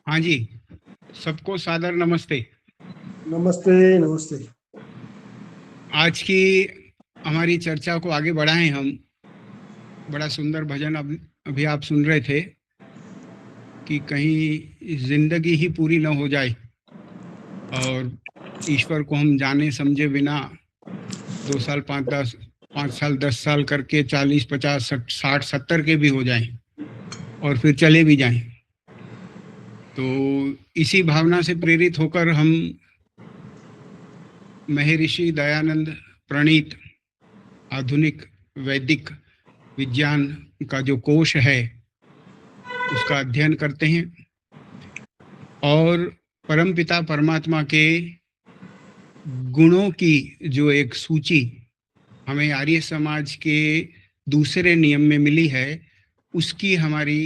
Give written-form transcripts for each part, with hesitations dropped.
हाँ जी, सबको सादर नमस्ते। नमस्ते नमस्ते। आज की हमारी चर्चा को आगे बढ़ाएं हम। बड़ा सुंदर भजन अभी आप सुन रहे थे कि कहीं जिंदगी ही पूरी न हो जाए और ईश्वर को हम जाने समझे बिना 2 साल 5 साल 10 साल करके 40 50 60 70 के भी हो जाएं और फिर चले भी जाएं। तो इसी भावना से प्रेरित होकर हम महर्षि दयानंद प्रणीत आधुनिक वैदिक विज्ञान का जो कोश है उसका अध्ययन करते हैं और परमपिता परमात्मा के गुणों की जो एक सूची हमें आर्य समाज के दूसरे नियम में मिली है उसकी हमारी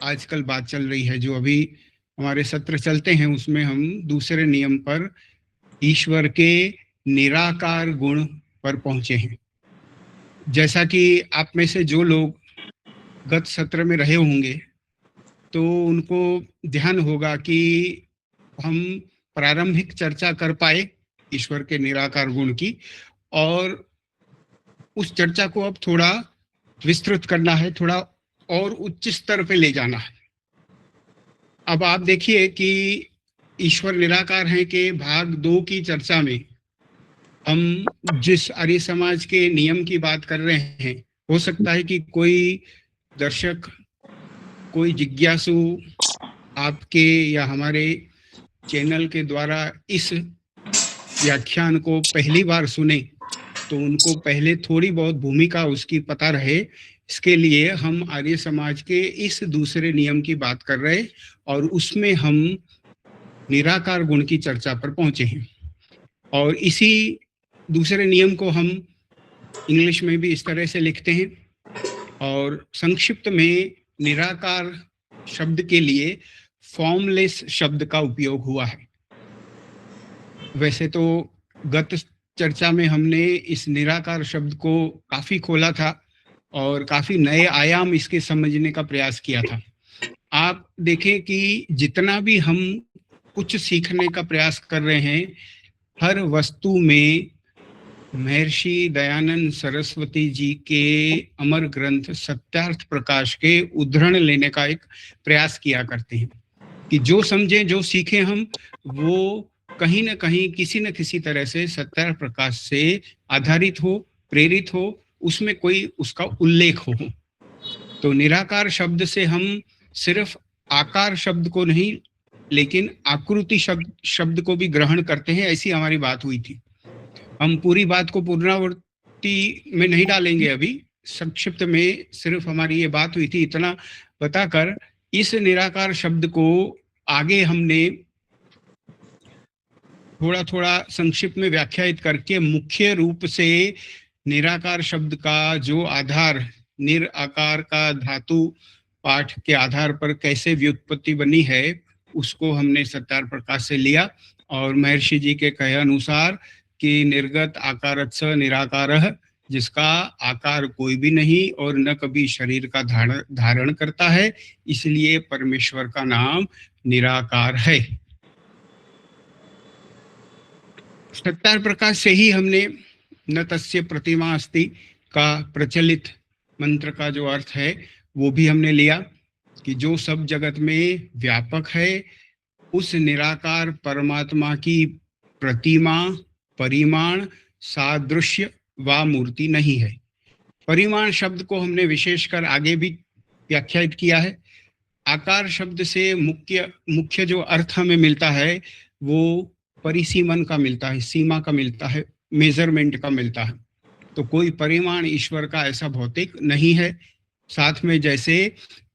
आजकल बात चल रही है। जो अभी हमारे सत्र चलते हैं उसमें हम दूसरे नियम पर ईश्वर के निराकार गुण पर पहुंचे हैं। जैसा कि आप में से जो लोग गत सत्र में रहे होंगे तो उनको ध्यान होगा कि हम प्रारंभिक चर्चा कर पाए ईश्वर के निराकार गुण की, और उस चर्चा को अब थोड़ा विस्तृत करना है, थोड़ा और उच्च स्तर पे ले जाना है। अब आप देखिए कि ईश्वर निराकार है के भाग 2 की चर्चा में हम जिस आर्य समाज के नियम की बात कर रहे हैं, हो सकता है कि कोई दर्शक, कोई जिज्ञासु आपके या हमारे चैनल के द्वारा इस व्याख्यान को पहली बार सुने तो उनको पहले थोड़ी बहुत भूमिका उसकी पता रहे। इसके लिए हम आर्य समाज के इस दूसरे नियम की बात कर रहे और उसमें हम निराकार गुण की चर्चा पर पहुंचे हैं। और इसी दूसरे नियम को हम इंग्लिश में भी इस तरह से लिखते हैं और संक्षिप्त में निराकार शब्द के लिए फॉर्मलेस शब्द का उपयोग हुआ है। वैसे तो गत चर्चा में हमने इस निराकार शब्द को काफी खोला था और काफी नए आयाम इसके समझने का प्रयास किया था। आप देखें कि जितना भी हम कुछ सीखने का प्रयास कर रहे हैं, हर वस्तु में महर्षि दयानंद सरस्वती जी के अमर ग्रंथ सत्यार्थ प्रकाश के उद्धरण लेने का एक प्रयास किया करते हैं कि जो समझें, जो सीखें हम, वो कहीं न कहीं किसी न किसी तरह से सत्यार्थ प्रकाश से आधारित हो, प्रेरित हो, उसमें कोई उसका उल्लेख हो। तो निराकार शब्द से हम सिर्फ आकार शब्द को नहीं लेकिन आकृति शब्द को भी ग्रहण करते हैं, ऐसी हमारी बात हुई थी। हम पूरी बात को पुनरावृत्ति में नहीं डालेंगे, अभी संक्षिप्त में सिर्फ हमारी ये बात हुई थी। इतना बताकर इस निराकार शब्द को आगे हमने थोड़ा थोड़ा संक्षिप्त में व्याख्यायित करके मुख्य रूप से निराकार शब्द का जो आधार निर आकार का धातु पाठ के आधार पर कैसे व्युत्पत्ति बनी है उसको हमने सत्यार्थ प्रकाश से लिया और महर्षि जी के कहे अनुसार कि निर्गत आकारत्स निराकारः, जिसका आकार कोई भी नहीं और न कभी शरीर का धारण करता है, इसलिए परमेश्वर का नाम निराकार है। सत्यार्थ प्रकाश से ही हमने न तस्य प्रतिमा अस्ति का प्रचलित मंत्र का जो अर्थ है वो भी हमने लिया कि जो सब जगत में व्यापक है उस निराकार परमात्मा की प्रतिमा, परिमाण, सादृश्य व मूर्ति नहीं है। परिमाण शब्द को हमने विशेषकर आगे भी व्याख्यायित किया है। आकार शब्द से मुख्य जो अर्थ हमें मिलता है वो परिसीमन का मिलता है, सीमा का मिलता है, मेजरमेंट का मिलता है। तो कोई परिमाण ईश्वर का ऐसा भौतिक नहीं है। साथ में जैसे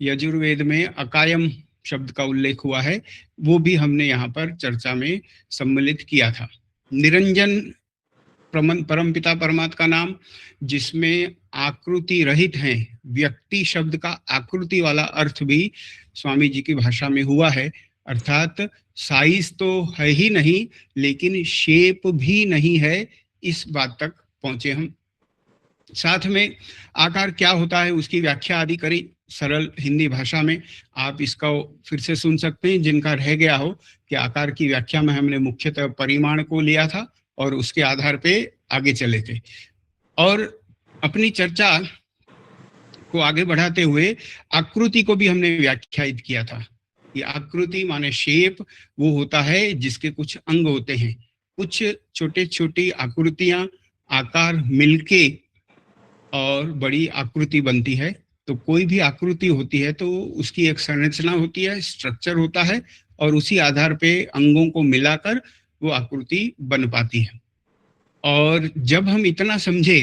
यजुर्वेद में अकायम शब्द का उल्लेख हुआ है वो भी हमने यहाँ पर चर्चा में सम्मिलित किया था। निरंजन परमपिता परमात्मा का नाम, जिसमें आकृति रहित हैं, व्यक्ति शब्द का आकृति वाला अर्थ भी स्वामी जी की भाषा में हुआ है, अर्थात साइज तो है ही नहीं लेकिन शेप भी नहीं है, इस बात तक पहुंचे हम। साथ में आकार क्या होता है उसकी व्याख्या आदि करी, सरल हिंदी भाषा में आप इसका फिर से सुन सकते हैं, जिनका रह गया हो कि आकार की व्याख्या में हमने मुख्यतः परिमाण को लिया था और उसके आधार पे आगे चले थे। और अपनी चर्चा को आगे बढ़ाते हुए आकृति को भी हमने व्याख्यायित किया था। ये आकृति माने शेप वो होता है जिसके कुछ अंग होते हैं, कुछ छोटे छोटी आकृतियां, आकार मिलके और बड़ी आकृति बनती है। तो कोई भी आकृति होती है तो उसकी एक संरचना होती है, स्ट्रक्चर होता है, और उसी आधार पे अंगों को मिलाकर वो आकृति बन पाती है। और जब हम इतना समझे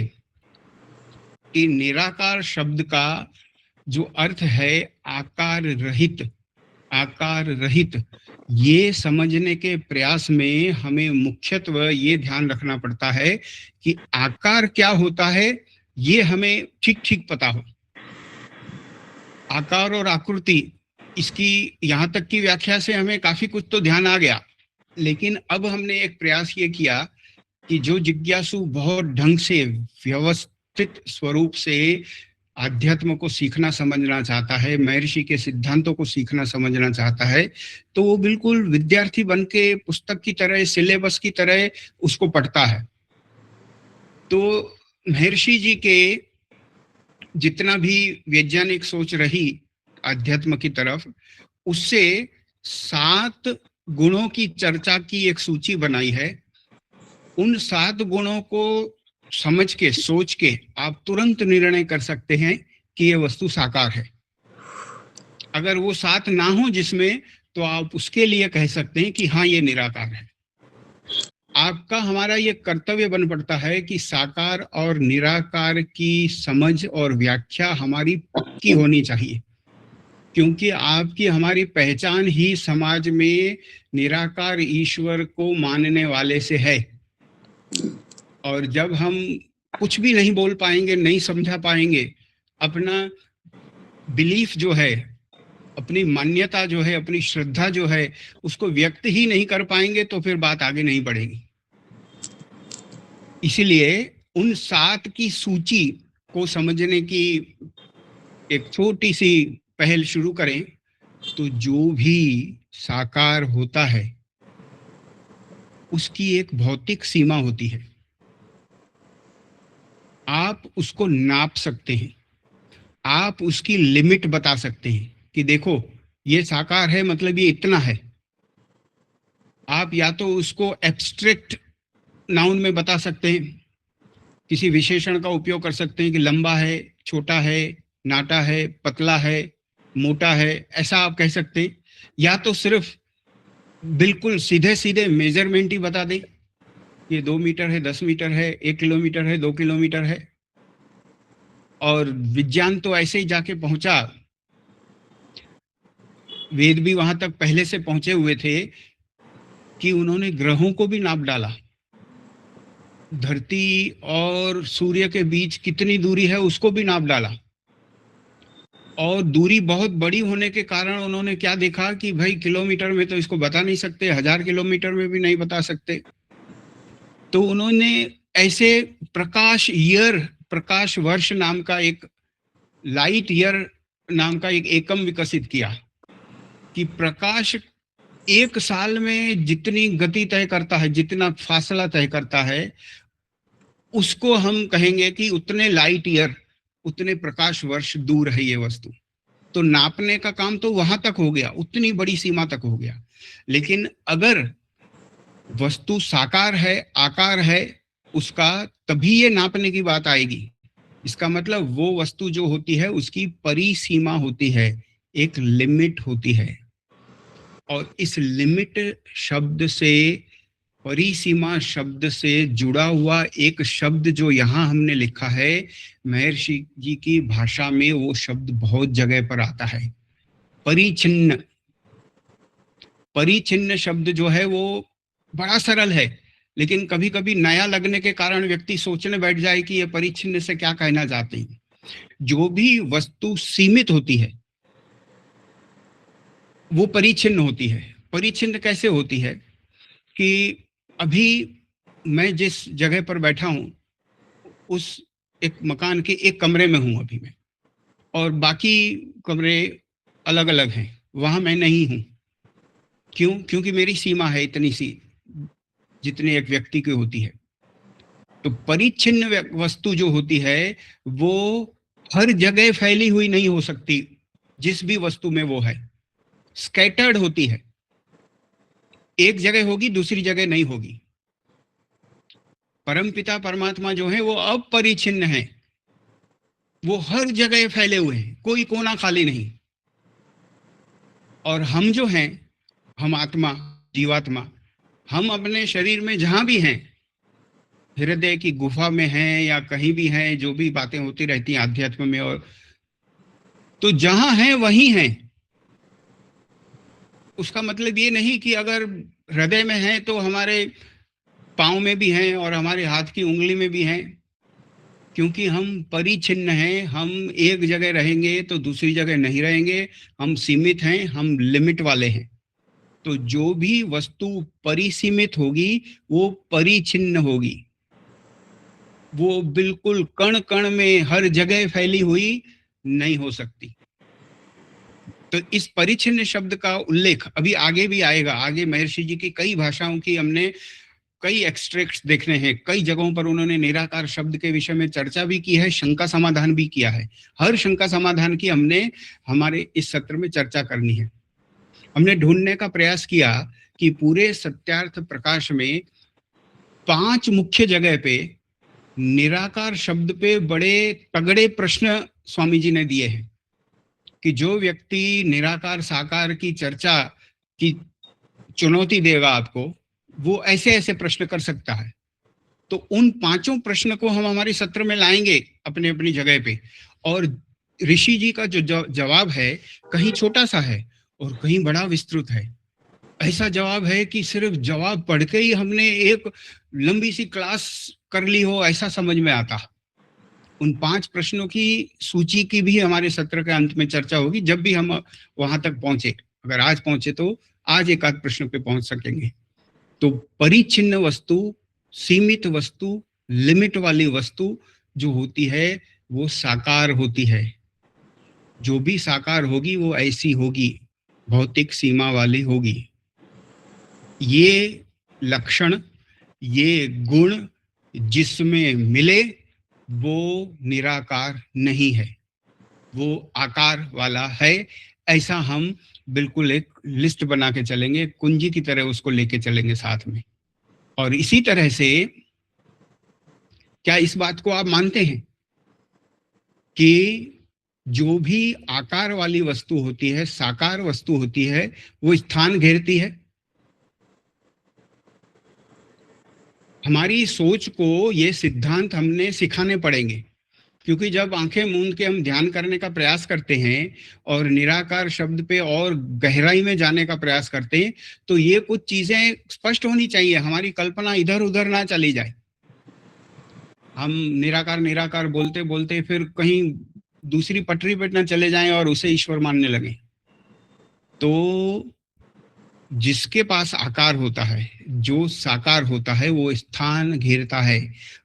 कि निराकार शब्द का जो अर्थ है आकार रहित, आकार रहित, ये समझने के प्रयास में हमें मुख्यत्व ये ध्यान रखना पड़ता है कि आकार क्या होता है ये हमें ठीक ठीक पता हो। आकार और आकृति, इसकी यहाँ तक की व्याख्या से हमें काफी कुछ तो ध्यान आ गया, लेकिन अब हमने एक प्रयास ये किया कि जो जिज्ञासु बहुत ढंग से व्यवस्थित स्वरूप से आध्यात्म को सीखना समझना चाहता है, महर्षि के सिद्धांतों को सीखना समझना चाहता है, तो वो बिल्कुल विद्यार्थी बन के पुस्तक की तरह, सिलेबस की तरह उसको पढ़ता है। तो महर्षि जी के जितना भी वैज्ञानिक सोच रही आध्यात्म की तरफ, उससे 7 गुणों की चर्चा की एक सूची बनाई है। उन 7 गुणों को समझ के, सोच के आप तुरंत निर्णय कर सकते हैं कि ये वस्तु साकार है। अगर वो 7 ना हो जिसमें, तो आप उसके लिए कह सकते हैं कि हाँ ये निराकार है। आपका, हमारा ये कर्तव्य बन पड़ता है कि साकार और निराकार की समझ और व्याख्या हमारी पक्की होनी चाहिए, क्योंकि आपकी हमारी पहचान ही समाज में निराकार ईश्वर को मानने वाले से है। और जब हम कुछ भी नहीं बोल पाएंगे, नहीं समझा पाएंगे, अपना बिलीफ जो है, अपनी मान्यता जो है, अपनी श्रद्धा जो है, उसको व्यक्त ही नहीं कर पाएंगे, तो फिर बात आगे नहीं बढ़ेगी। इसीलिए उन 7 की सूची को समझने की एक छोटी सी पहल शुरू करें। तो जो भी साकार होता है उसकी एक भौतिक सीमा होती है, आप उसको नाप सकते हैं, आप उसकी लिमिट बता सकते हैं कि देखो ये साकार है, मतलब ये इतना है। आप या तो उसको एब्स्ट्रैक्ट नाउन में बता सकते हैं, किसी विशेषण का उपयोग कर सकते हैं कि लंबा है, छोटा है, नाटा है, पतला है, मोटा है, ऐसा आप कह सकते हैं। या तो सिर्फ बिल्कुल सीधे सीधे मेजरमेंट ही बता दें, ये 2 मीटर है, 10 मीटर है, 1 किलोमीटर है, 2 किलोमीटर है। और विज्ञान तो ऐसे ही जाके पहुंचा, वेद भी वहां तक पहले से पहुंचे हुए थे कि उन्होंने ग्रहों को भी नाप डाला। धरती और सूर्य के बीच कितनी दूरी है उसको भी नाप डाला। और दूरी बहुत बड़ी होने के कारण उन्होंने क्या देखा कि भाई किलोमीटर में तो इसको बता नहीं सकते, 1000 किलोमीटर में भी नहीं बता सकते। तो उन्होंने ऐसे प्रकाश ईयर, प्रकाश वर्ष नाम का एक, लाइट ईयर नाम का एक एकम विकसित किया कि प्रकाश 1 साल में जितनी गति तय करता है, जितना फासला तय करता है, उसको हम कहेंगे कि उतने लाइट ईयर, उतने प्रकाश वर्ष दूर है ये वस्तु। तो नापने का काम तो वहां तक हो गया, उतनी बड़ी सीमा तक हो गया। लेकिन अगर वस्तु साकार है, आकार है उसका, तभी ये नापने की बात आएगी। इसका मतलब वो वस्तु जो होती है उसकी परिसीमा होती है, एक लिमिट होती है। और इस लिमिट शब्द से, परिसीमा शब्द से जुड़ा हुआ एक शब्द जो यहाँ हमने लिखा है, महर्षि जी की भाषा में वो शब्द बहुत जगह पर आता है, परिचिन्न। परिचिन्न शब्द जो है वो बड़ा सरल है, लेकिन कभी कभी नया लगने के कारण व्यक्ति सोचने बैठ जाए कि ये परिचिन्न से क्या कहना चाहते हैं। जो भी वस्तु सीमित होती है वो परिचिन्न होती है। परिचिन्न कैसे होती है कि अभी मैं जिस जगह पर बैठा हूं उस एक मकान के एक कमरे में हूं अभी मैं, और बाकी कमरे अलग अलग हैं, वहां मैं नहीं हूं। क्यों? क्योंकि मेरी सीमा है इतनी सी जितनी एक व्यक्ति की होती है। तो परिच्छिन्न वस्तु जो होती है वो हर जगह फैली हुई नहीं हो सकती। जिस भी वस्तु में वो है, स्कैटर्ड होती है, एक जगह होगी दूसरी जगह नहीं होगी। परमपिता परमात्मा जो है वो अपरिच्छिन्न है, वो हर जगह फैले हुए हैं, कोई कोना खाली नहीं। और हम जो हैं, हम आत्मा, जीवात्मा, हम अपने शरीर में जहां भी हैं, हृदय की गुफा में हैं या कहीं भी हैं, जो भी बातें होती रहती हैं आध्यात्म में, और तो जहां हैं वहीं हैं। उसका मतलब ये नहीं कि अगर हृदय में है तो हमारे पाँव में भी हैं और हमारे हाथ की उंगली में भी हैं, क्योंकि हम परिच्छिन्न हैं। हम एक जगह रहेंगे तो दूसरी जगह नहीं रहेंगे, हम सीमित हैं, हम लिमिट वाले हैं। तो जो भी वस्तु परिसीमित होगी वो परिच्छिन्न होगी, वो बिल्कुल कण कण में हर जगह फैली हुई नहीं हो सकती। तो इस परिच्छिन्न शब्द का उल्लेख अभी आगे भी आएगा। आगे महर्षि जी की कई भाषाओं की हमने कई एक्सट्रैक्ट्स देखने हैं, कई जगहों पर उन्होंने निराकार शब्द के विषय में चर्चा भी की है, शंका समाधान भी किया है। हर शंका समाधान की हमने हमारे इस सत्र में चर्चा करनी है। हमने ढूंढने का प्रयास किया कि पूरे सत्यार्थ प्रकाश में 5 मुख्य जगह पे निराकार शब्द पे बड़े तगड़े प्रश्न स्वामी जी ने दिए हैं कि जो व्यक्ति निराकार साकार की चर्चा की चुनौती देगा आपको, वो ऐसे ऐसे प्रश्न कर सकता है। तो उन 5 प्रश्न को हम हमारे सत्र में लाएंगे अपने अपनी जगह पे। और ऋषि जी का जो जवाब है, कहीं छोटा सा है और कहीं बड़ा विस्तृत है। ऐसा जवाब है कि सिर्फ जवाब पढ़ के ही हमने एक लंबी सी क्लास कर ली हो, ऐसा समझ में आता। उन 5 प्रश्नों की सूची की भी हमारे सत्र के अंत में चर्चा होगी, जब भी हम वहां तक पहुंचे। अगर आज पहुंचे तो आज एक आध प्रश्न पे पहुंच सकेंगे। तो परिच्छिन्न वस्तु, सीमित वस्तु, लिमिट वाली वस्तु जो होती है वो साकार होती है। जो भी साकार होगी वो ऐसी होगी, भौतिक सीमा वाली होगी। ये लक्षण, ये गुण जिसमें मिले वो निराकार नहीं है, वो आकार वाला है। ऐसा हम बिल्कुल एक लिस्ट बना के चलेंगे, कुंजी की तरह उसको लेके चलेंगे साथ में। और इसी तरह से क्या इस बात को आप मानते हैं कि जो भी आकार वाली वस्तु होती है, साकार वस्तु होती है, वो स्थान घेरती है? हमारी सोच को ये सिद्धांत हमने सिखाने पड़ेंगे, क्योंकि जब आंखें मूंद के हम ध्यान करने का प्रयास करते हैं और निराकार शब्द पे और गहराई में जाने का प्रयास करते हैं, तो ये कुछ चीजें स्पष्ट होनी चाहिए, हमारी कल्पना इधर उधर ना चली जाए। हम निराकार निराकार बोलते बोलते फिर कहीं दूसरी पटरी पे ना चले जाएं और उसे ईश्वर मानने लगे। तो जिसके पास आकार होता है, जो साकार होता है, वो स्थान घेरता है,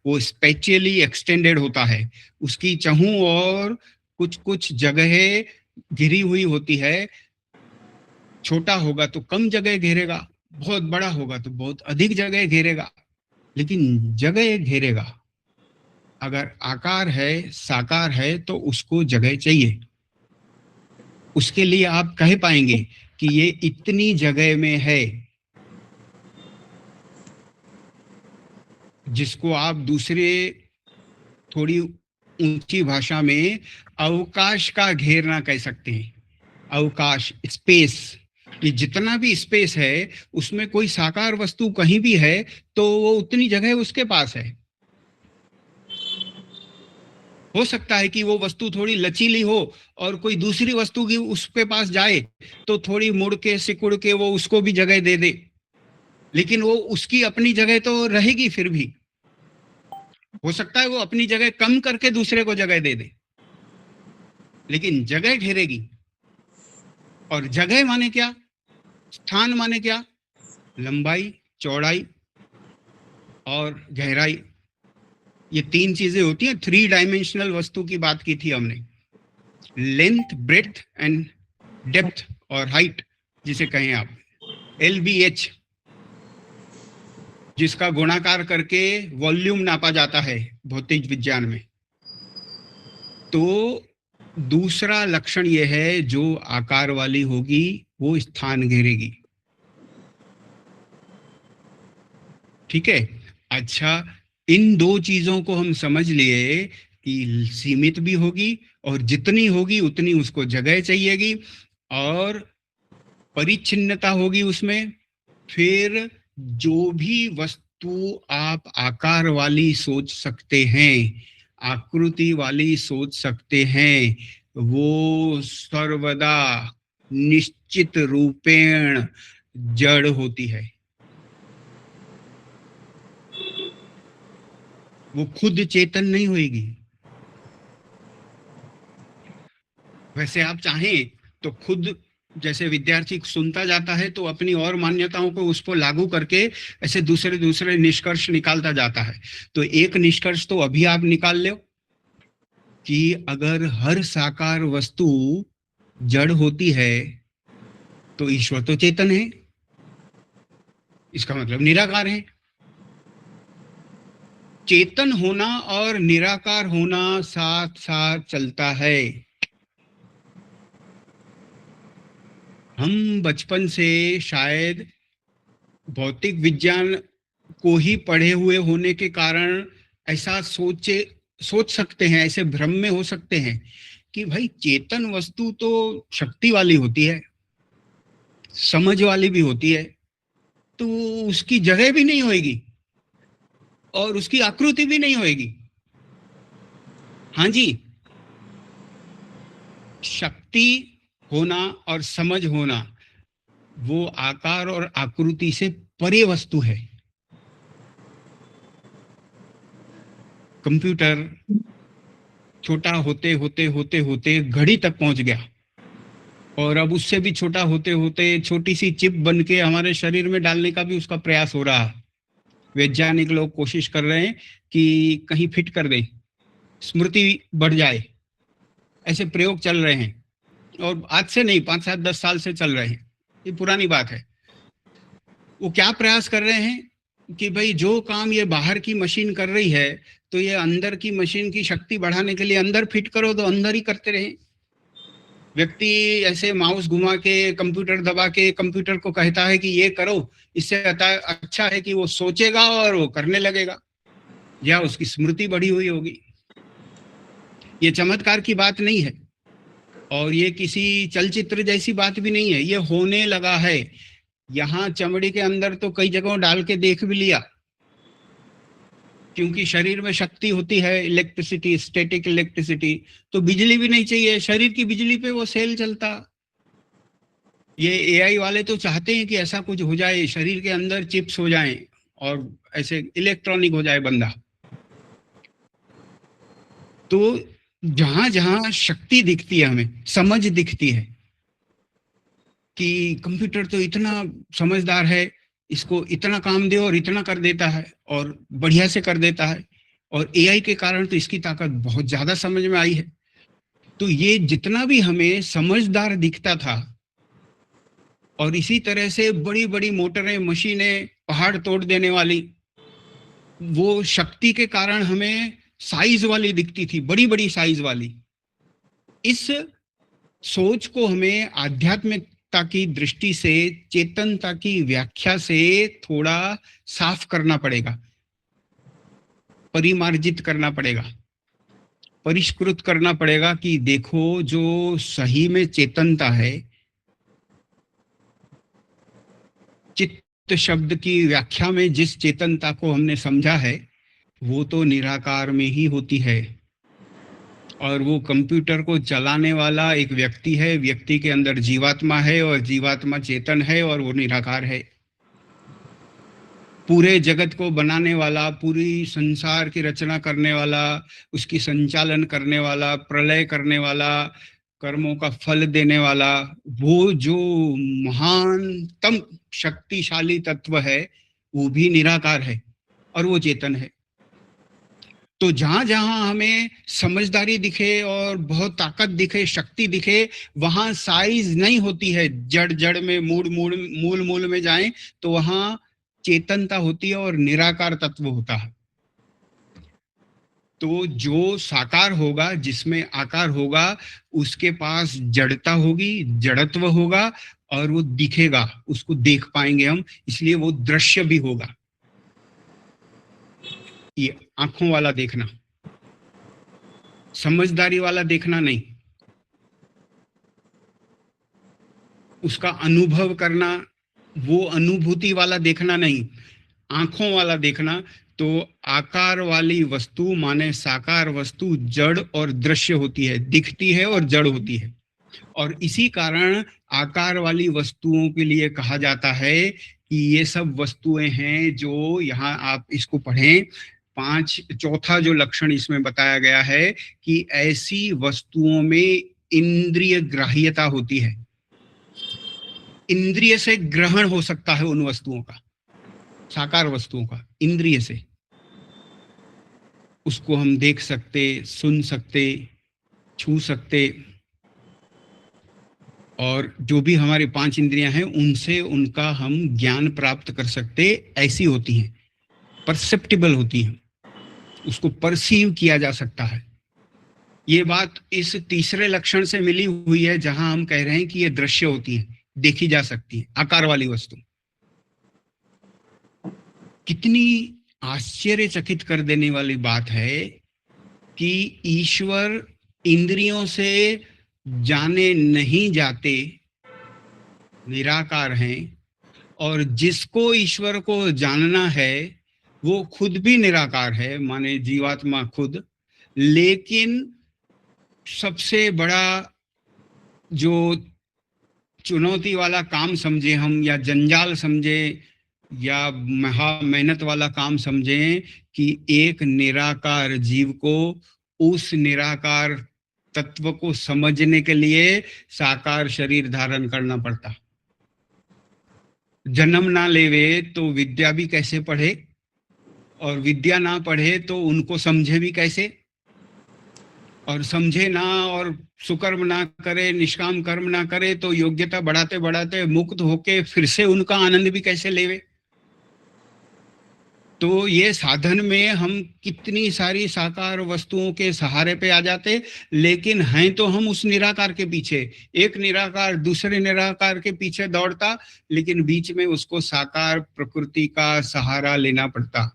वो स्पेशली एक्सटेंडेड होता है। उसकी चहु और कुछ कुछ जगह घिरी हुई होती है। छोटा होगा तो कम जगह घेरेगा, बहुत बड़ा होगा तो बहुत अधिक जगह घेरेगा, लेकिन जगह घेरेगा। अगर आकार है, साकार है, तो उसको जगह चाहिए। उसके लिए आप कह पाएंगे कि ये इतनी जगह में है, जिसको आप दूसरे थोड़ी ऊंची भाषा में अवकाश का घेरना कह सकते हैं। अवकाश, स्पेस, ये जितना भी स्पेस है उसमें कोई साकार वस्तु कहीं भी है तो वो उतनी जगह उसके पास है। हो सकता है कि वो वस्तु थोड़ी लचीली हो और कोई दूसरी वस्तु की उसके पास जाए तो थोड़ी मुड़ के सिकुड़ के वो उसको भी जगह दे दे, लेकिन वो उसकी अपनी जगह तो रहेगी। फिर भी हो सकता है वो अपनी जगह कम करके दूसरे को जगह दे दे, लेकिन जगह घेरेगी। और जगह माने क्या? स्थान माने क्या? लंबाई, चौड़ाई और गहराई, ये 3 चीजें होती हैं। 3 डायमेंशनल वस्तु की बात की थी हमने। लेंथ, ब्रेड्थ एंड डेप्थ और हाइट जिसे कहें आप, LBH, जिसका गुणाकार करके वॉल्यूम नापा जाता है भौतिक विज्ञान में। तो दूसरा लक्षण यह है, जो आकार वाली होगी वो स्थान घेरेगी। ठीक है। अच्छा, इन दो चीजों को हम समझ लिए कि सीमित भी होगी और जितनी होगी उतनी उसको जगह चाहिएगी और परिच्छिन्नता होगी उसमें। फिर जो भी वस्तु आप आकार वाली सोच सकते हैं, आकृति वाली सोच सकते हैं, वो सर्वदा निश्चित रूपेण जड़ होती है। वो खुद चेतन नहीं होगी। वैसे आप चाहें तो खुद, जैसे विद्यार्थी सुनता जाता है तो अपनी और मान्यताओं को उस पर लागू करके ऐसे दूसरे दूसरे निष्कर्ष निकालता जाता है। तो एक निष्कर्ष तो अभी आप निकाल लो कि अगर हर साकार वस्तु जड़ होती है तो ईश्वर तो चेतन है, इसका मतलब निराकार है। चेतन होना और निराकार होना साथ साथ चलता है। हम बचपन से शायद भौतिक विज्ञान को ही पढ़े हुए होने के कारण ऐसा सोच सकते हैं, ऐसे भ्रम में हो सकते हैं कि भाई चेतन वस्तु तो शक्ति वाली होती है, समझ वाली भी होती है, तो उसकी जगह भी नहीं होगी और उसकी आकृति भी नहीं होगी। हाँ जी, शक्ति होना और समझ होना वो आकार और आकृति से परे वस्तु है। कंप्यूटर छोटा होते होते होते होते घड़ी तक पहुंच गया और अब उससे भी छोटा होते होते छोटी सी चिप बन के हमारे शरीर में डालने का भी उसका प्रयास हो रहा है। वैज्ञानिक लोग कोशिश कर रहे हैं कि कहीं फिट कर दें, स्मृति बढ़ जाए। ऐसे प्रयोग चल रहे हैं और आज से नहीं, 5-7-10 साल से चल रहे हैं, ये पुरानी बात है। वो क्या प्रयास कर रहे हैं कि भाई जो काम ये बाहर की मशीन कर रही है तो ये अंदर की मशीन की शक्ति बढ़ाने के लिए अंदर फिट करो, तो अंदर ही करते रहे। व्यक्ति ऐसे माउस घुमा के कंप्यूटर दबा के कंप्यूटर को कहता है कि ये करो, इससे अच्छा है कि वो सोचेगा और वो करने लगेगा, या उसकी स्मृति बढ़ी हुई होगी। ये चमत्कार की बात नहीं है और ये किसी चलचित्र जैसी बात भी नहीं है, ये होने लगा है। यहाँ चमड़ी के अंदर तो कई जगहों डाल के देख भी लिया, क्योंकि शरीर में शक्ति होती है, इलेक्ट्रिसिटी, स्टैटिक इलेक्ट्रिसिटी, तो बिजली भी नहीं चाहिए, शरीर की बिजली पे वो सेल चलता। ये एआई वाले तो चाहते हैं कि ऐसा कुछ हो जाए, शरीर के अंदर चिप्स हो जाएं और ऐसे इलेक्ट्रॉनिक हो जाए बंदा। तो जहां जहां शक्ति दिखती है, हमें समझ दिखती है कि कंप्यूटर तो इतना समझदार है, इसको इतना काम दे और इतना कर देता है और बढ़िया से कर देता है, और एआई के कारण तो इसकी ताकत बहुत ज्यादा समझ में आई है। तो ये जितना भी हमें समझदार दिखता था, और इसी तरह से बड़ी बड़ी मोटरें, मशीनें, पहाड़ तोड़ देने वाली, वो शक्ति के कारण हमें साइज वाली दिखती थी, बड़ी बड़ी साइज वाली। इस सोच को हमें आध्यात्मिकता की दृष्टि से, चेतनता की व्याख्या से थोड़ा साफ करना पड़ेगा, परिमार्जित करना पड़ेगा, परिष्कृत करना पड़ेगा कि देखो, जो सही में चेतनता है, चित्त शब्द की व्याख्या में जिस चेतनता को हमने समझा है वो तो निराकार में ही होती है। और वो कंप्यूटर को चलाने वाला एक व्यक्ति है, व्यक्ति के अंदर जीवात्मा है और जीवात्मा चेतन है और वो निराकार है। पूरे जगत को बनाने वाला, पूरी संसार की रचना करने वाला, उसकी संचालन करने वाला, प्रलय करने वाला, कर्मों का फल देने वाला, वो जो महानतम शक्तिशाली तत्व है वो भी निराकार है और वो चेतन है। तो जहां जहां हमें समझदारी दिखे और बहुत ताकत दिखे, शक्ति दिखे, वहां साइज नहीं होती है। जड़ जड़ में, मूल मूल मूल मूल में जाएं तो वहां चेतनता होती है और निराकार तत्व होता है। तो जो साकार होगा, जिसमें आकार होगा, उसके पास जड़ता होगी, जड़त्व होगा और वो दिखेगा, उसको देख पाएंगे हम, इसलिए वो दृश्य भी होगा। ये आंखों वाला देखना, समझदारी वाला देखना नहीं, उसका अनुभव करना, वो अनुभूति वाला देखना नहीं, आंखों वाला देखना। तो आकार वाली वस्तु माने साकार वस्तु जड़ और दृश्य होती है, दिखती है और जड़ होती है। और इसी कारण आकार वाली वस्तुओं के लिए कहा जाता है कि ये सब वस्तुएं हैं जो, यहाँ आप इसको पढ़ें, चौथा जो लक्षण इसमें बताया गया है कि ऐसी वस्तुओं में इंद्रिय ग्राह्यता होती है। इंद्रिय से ग्रहण हो सकता है उन वस्तुओं का, साकार वस्तुओं का, इंद्रिय से उसको हम देख सकते, सुन सकते, छू सकते, और जो भी हमारे 5 इंद्रियां हैं उनसे उनका हम ज्ञान प्राप्त कर सकते, ऐसी होती हैं, परसेप्टिबल होती हैं, उसको परसीव किया जा सकता है। ये बात इस तीसरे लक्षण से मिली हुई है, जहां हम कह रहे हैं कि ये दृश्य होती है, देखी जा सकती है, आकार वाली वस्तु। कितनी आश्चर्यचकित कर देने वाली बात है कि ईश्वर इंद्रियों से जाने नहीं जाते, निराकार हैं, और जिसको ईश्वर को जानना है वो खुद भी निराकार है, माने जीवात्मा खुद। लेकिन सबसे बड़ा जो चुनौती वाला काम समझे हम, या जंजाल समझे, या महा मेहनत वाला काम समझें कि एक निराकार जीव को उस निराकार तत्व को समझने के लिए साकार शरीर धारण करना पड़ता। जन्म ना लेवे तो विद्या भी कैसे पढ़े, और विद्या ना पढ़े तो उनको समझे भी कैसे, और समझे ना और सुकर्म ना करे, निष्काम कर्म ना करे तो योग्यता बढ़ाते बढ़ाते मुक्त होके फिर से उनका आनंद भी कैसे लेवे। तो ये साधन में हम कितनी सारी साकार वस्तुओं के सहारे पे आ जाते, लेकिन हैं तो हम उस निराकार के पीछे। एक निराकार दूसरे निराकार के पीछे दौड़ता, लेकिन बीच में उसको साकार प्रकृति का सहारा लेना पड़ता।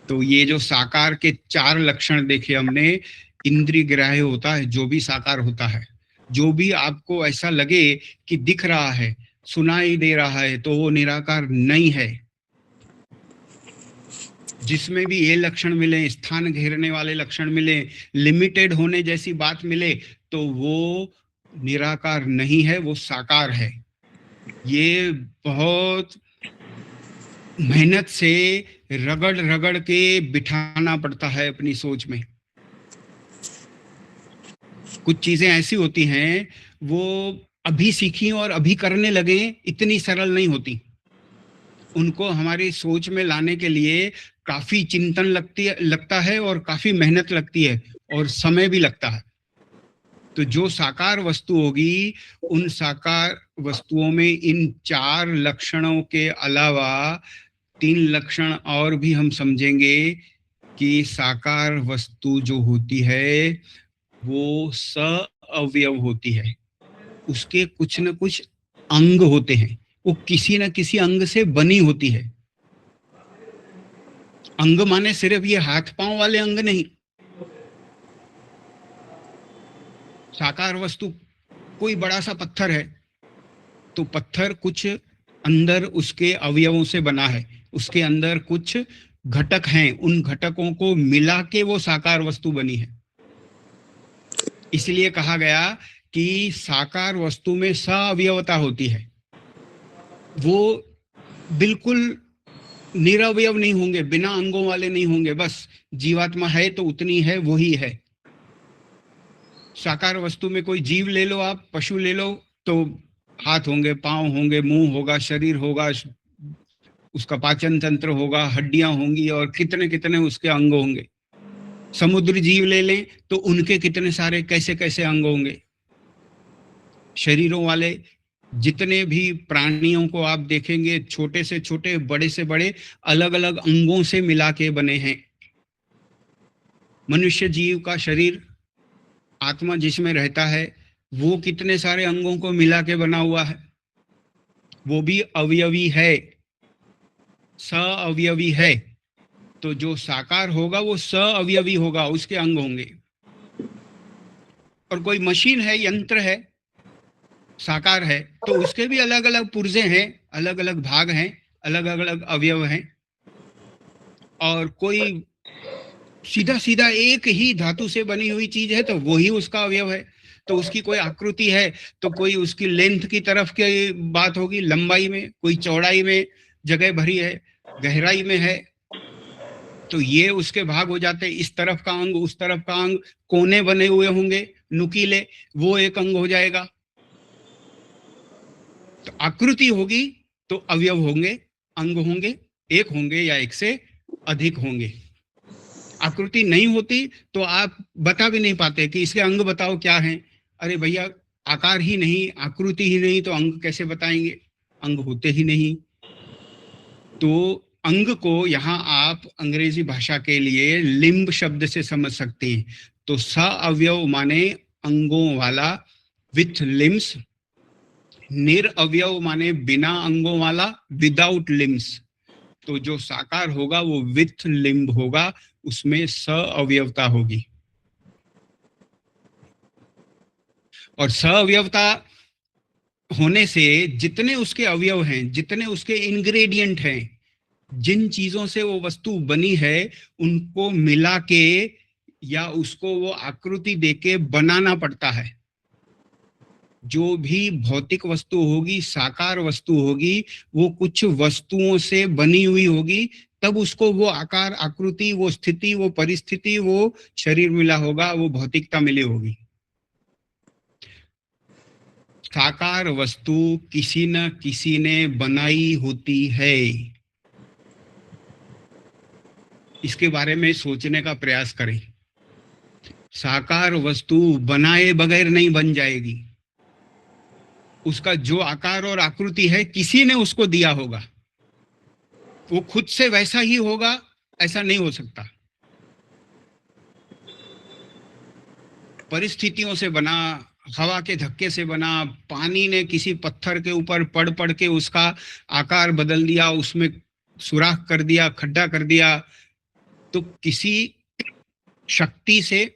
तो ये जो साकार के 4 लक्षण देखे हमने, इंद्रिय ग्राह्य होता है जो भी साकार होता है। जो भी आपको ऐसा लगे कि दिख रहा है, सुनाई दे रहा है, तो वो निराकार नहीं है। जिसमें भी ये लक्षण मिले, स्थान घेरने वाले लक्षण मिले, लिमिटेड होने जैसी बात मिले, तो वो निराकार नहीं है, वो साकार है। ये बहुत मेहनत से रगड़ रगड़ के बिठाना पड़ता है अपनी सोच में। कुछ चीजें ऐसी होती हैं वो अभी सीखी और अभी करने लगे, इतनी सरल नहीं होती। उनको हमारी सोच में लाने के लिए काफी चिंतन लगता है और काफी मेहनत लगती है और समय भी लगता है। तो जो साकार वस्तु होगी, उन साकार वस्तुओं में इन 4 लक्षणों के अलावा 3 लक्षण और भी हम समझेंगे कि साकार वस्तु जो होती है वो सअवयव होती है। उसके कुछ न कुछ अंग होते हैं, वो किसी न किसी अंग से बनी होती है। अंग माने सिर्फ ये हाथ पांव वाले अंग नहीं। साकार वस्तु कोई बड़ा सा पत्थर है, तो पत्थर कुछ अंदर उसके अवयवों से बना है, उसके अंदर कुछ घटक हैं, उन घटकों को मिला के वो साकार वस्तु बनी है। इसलिए कहा गया कि साकार वस्तु में सअवयवता होती है। वो बिल्कुल निरवयव नहीं होंगे, बिना अंगों वाले नहीं होंगे, बस जीवात्मा है तो उतनी है, वही है। साकार वस्तु में कोई जीव ले लो, आप पशु ले लो, तो हाथ होंगे, पांव होंगे, मुंह होगा, शरीर होगा, उसका पाचन तंत्र होगा, हड्डियां होंगी और कितने कितने उसके अंग होंगे। समुद्र जीव ले लें तो उनके कितने सारे कैसे कैसे अंग होंगे। शरीरों वाले जितने भी प्राणियों को आप देखेंगे, छोटे से छोटे, बड़े से बड़े, अलग अलग अंगों से मिला के बने हैं। मनुष्य जीव का शरीर, आत्मा जिसमें रहता है, वो कितने सारे अंगों को मिला के बना हुआ है। वो भी अवयवी है, सअवयवी है। तो जो साकार होगा वो सअवयवी होगा, उसके अंग होंगे। और कोई मशीन है, यंत्र है, साकार है, तो उसके भी अलग अलग पुर्जे हैं, अलग अलग भाग हैं, अलग अलग अवयव हैं। और कोई सीधा सीधा एक ही धातु से बनी हुई चीज है तो वही उसका अवयव है। तो उसकी कोई आकृति है तो कोई उसकी लेंथ की तरफ की बात होगी, लंबाई में, कोई चौड़ाई में जगह भरी है, गहराई में है, तो ये उसके भाग हो जाते हैं। इस तरफ का अंग, उस तरफ का अंग, कोने बने हुए होंगे नुकीले, वो एक अंग हो जाएगा। तो आकृति होगी तो अवयव होंगे, अंग होंगे, एक होंगे या एक से अधिक होंगे। आकृति नहीं होती तो आप बता भी नहीं पाते कि इसके अंग बताओ क्या हैं। अरे भैया, आकार ही नहीं, आकृति ही नहीं तो अंग कैसे बताएंगे, अंग होते ही नहीं। तो अंग को यहाँ आप अंग्रेजी भाषा के लिए लिम्ब शब्द से समझ सकते हैं। तो सअवयव माने अंगों वाला, विथ लिम्स। निरअवयव माने बिना अंगों वाला, विदाउट लिम्स। तो जो साकार होगा वो विथ लिम्ब होगा, उसमें सअवयवता होगी। और सअवयवता होने से जितने उसके अवयव हैं, जितने उसके इंग्रेडिएंट हैं, जिन चीजों से वो वस्तु बनी है, उनको मिला के या उसको वो आकृति देके बनाना पड़ता है। जो भी भौतिक वस्तु होगी, साकार वस्तु होगी, वो कुछ वस्तुओं से बनी हुई होगी, तब उसको वो आकार, आकृति, वो स्थिति, वो परिस्थिति, वो शरीर मिला होगा, वो भौतिकता मिली होगी। साकार वस्तु किसी न किसी ने बनाई होती है। इसके बारे में सोचने का प्रयास करें। साकार वस्तु बनाए बगैर नहीं बन जाएगी। उसका जो आकार और आकृति है, किसी ने उसको दिया होगा। वो खुद से वैसा ही होगा ऐसा नहीं हो सकता। परिस्थितियों से बना, हवा के धक्के से बना, पानी ने किसी पत्थर के ऊपर पड़ पड़ के उसका आकार बदल दिया, उसमें सुराख कर दिया, खड्डा कर दिया, तो किसी शक्ति से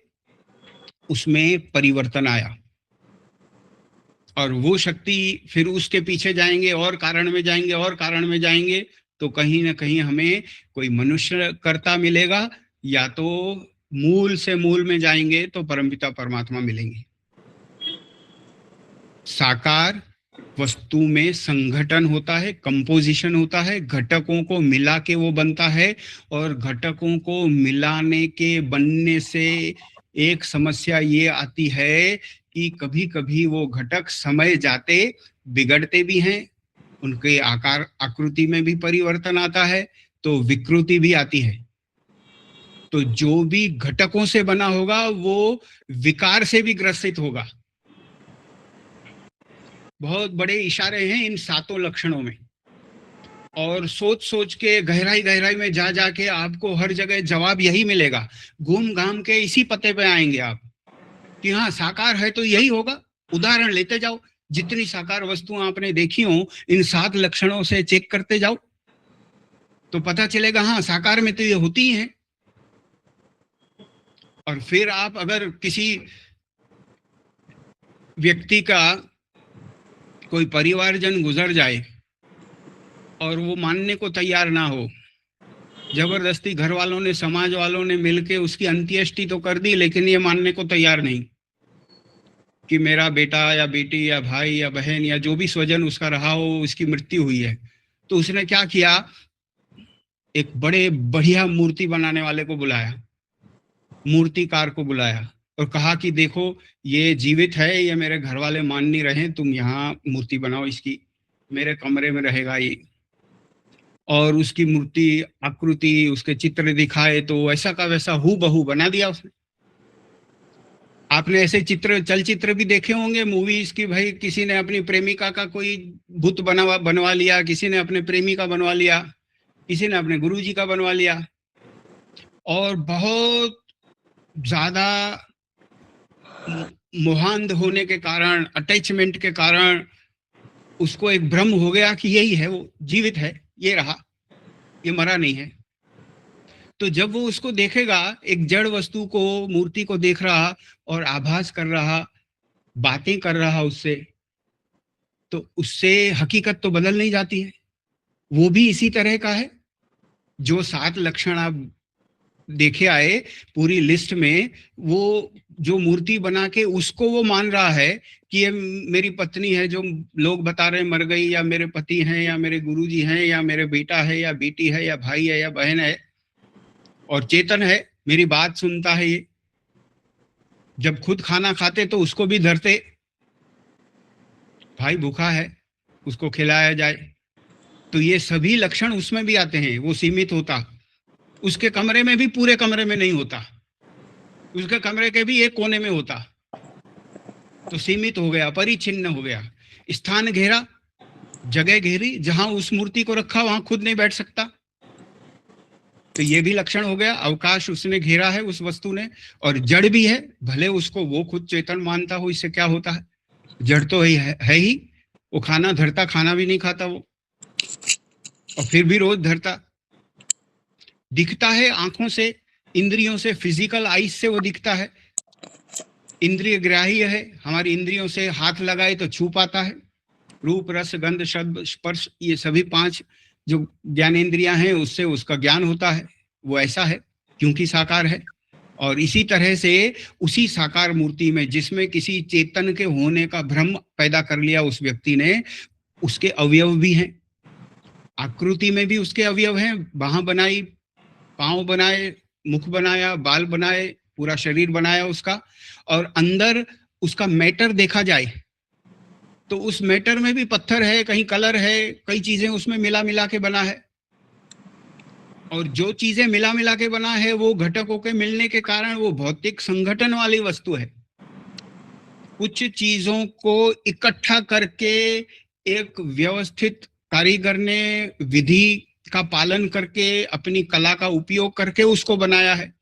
उसमें परिवर्तन आया। और वो शक्ति, फिर उसके पीछे जाएंगे और कारण में जाएंगे और कारण में जाएंगे, तो कहीं ना कहीं हमें कोई मनुष्य कर्ता मिलेगा, या तो मूल से मूल में जाएंगे तो परमपिता परमात्मा मिलेंगे। साकार वस्तु में संगठन होता है, कंपोजिशन होता है, घटकों को मिला के वो बनता है। और घटकों को मिलाने के बनने से एक समस्या ये आती है कि कभी कभी वो घटक समय जाते बिगड़ते भी हैं, उनके आकार आकृति में भी परिवर्तन आता है, तो विकृति भी आती है। तो जो भी घटकों से बना होगा वो विकार से भी ग्रसित होगा। बहुत बड़े इशारे हैं इन सातों लक्षणों में, और सोच सोच के गहराई गहराई में जा जाके आपको हर जगह जवाब यही मिलेगा। घूम घाम के इसी पते पे आएंगे आप कि हाँ, साकार है तो यही होगा। उदाहरण लेते जाओ, जितनी साकार वस्तुएं आपने देखी हो, इन 7 लक्षणों से चेक करते जाओ तो पता चलेगा हाँ, साकार में तो ये होती ही है। और फिर आप अगर किसी व्यक्ति का कोई परिवारजन गुजर जाए और वो मानने को तैयार ना हो, जबरदस्ती घर वालों ने, समाज वालों ने मिलके उसकी अंत्येष्टि तो कर दी, लेकिन ये मानने को तैयार नहीं कि मेरा बेटा या बेटी या भाई या बहन या जो भी स्वजन उसका रहा हो, उसकी मृत्यु हुई है, तो उसने क्या किया, एक बड़े बढ़िया मूर्ति बनाने वाले को बुलाया, मूर्तिकार को बुलाया, और कहा कि देखो ये जीवित है, ये मेरे घर वाले मान नहीं रहे, तुम यहाँ मूर्ति बनाओ इसकी, मेरे कमरे में रहेगा ये। और उसकी मूर्ति आकृति उसके चित्र दिखाए तो वैसा का वैसा हूबहू बना दिया उसने। आपने ऐसे चित्र चलचित्र भी देखे होंगे मूवीज की, भाई किसी ने अपनी प्रेमिका का कोई भूत बनवा लिया, किसी ने अपने प्रेमी का बनवा लिया, किसी ने अपने गुरुजी का बनवा लिया, और बहुत ज्यादा मोहांध होने के कारण, अटैचमेंट के कारण उसको एक भ्रम हो गया कि यही है, वो जीवित है, ये रहा, ये मरा नहीं है। तो जब वो उसको देखेगा, एक जड़ वस्तु को, मूर्ति को देख रहा और आभास कर रहा, बातें कर रहा उससे, तो उससे हकीकत तो बदल नहीं जाती है। वो भी इसी तरह का है। जो 7 लक्षण आप देखे आए पूरी लिस्ट में, वो जो मूर्ति बना के उसको वो मान रहा है कि ये मेरी पत्नी है, जो लोग बता रहे मर गई, या मेरे पति हैं, या मेरे गुरुजी हैं, या मेरे बेटा है, या बेटी है, या भाई है, या बहन है, और चेतन है, मेरी बात सुनता है। ये जब खुद खाना खाते तो उसको भी धरते, भाई भूखा है, उसको खिलाया जाए। तो ये सभी लक्षण उसमें भी आते हैं। वो सीमित होता, उसके कमरे में भी पूरे कमरे में नहीं होता, उसके कमरे के भी एक कोने में होता, तो सीमित हो गया, परिचिन्न हो गया। स्थान घेरा, जगह घेरी, जहां उस मूर्ति को रखा वहां खुद नहीं बैठ सकता, तो ये भी लक्षण हो गया। अवकाश उसने घेरा है उस वस्तु ने, और जड़ भी है, भले उसको वो खुद चेतन मानता हो, इससे क्या होता है, जड़ तो है ही। वो खाना धरता, खाना भी नहीं खाता वो, और फिर भी रोज धरता। दिखता है आंखों से, इंद्रियों से, फिजिकल आइज से वो दिखता है, इंद्रिय ग्राह्य है, हमारी इंद्रियों से हाथ लगाए तो छू पाता है। रूप, रस, गंध, शब्द, स्पर्श, ये सभी 5 जो ज्ञानेंद्रियां हैं, उससे उसका ज्ञान होता है। वो ऐसा है क्योंकि साकार है। और इसी तरह से उसी साकार मूर्ति में, जिसमें किसी चेतन के होने का भ्रम पैदा कर लिया उस व्यक्ति ने, उसके अवयव भी हैं। आकृति में भी उसके अवयव हैं, बाह बनाई, पांव बनाए, मुख बनाया, बाल बनाए, पूरा शरीर बनाया उसका। और अंदर उसका मैटर देखा जाए तो उस मैटर में भी पत्थर है, कहीं कलर है, कई चीजें उसमें मिला मिला के बना है। और जो चीजें मिला मिला के बना है, वो घटकों के मिलने के कारण वो भौतिक संगठन वाली वस्तु है। कुछ चीजों को इकट्ठा करके एक व्यवस्थित कारीगर ने विधि का पालन करके, अपनी कला का उपयोग करके उसको बनाया है,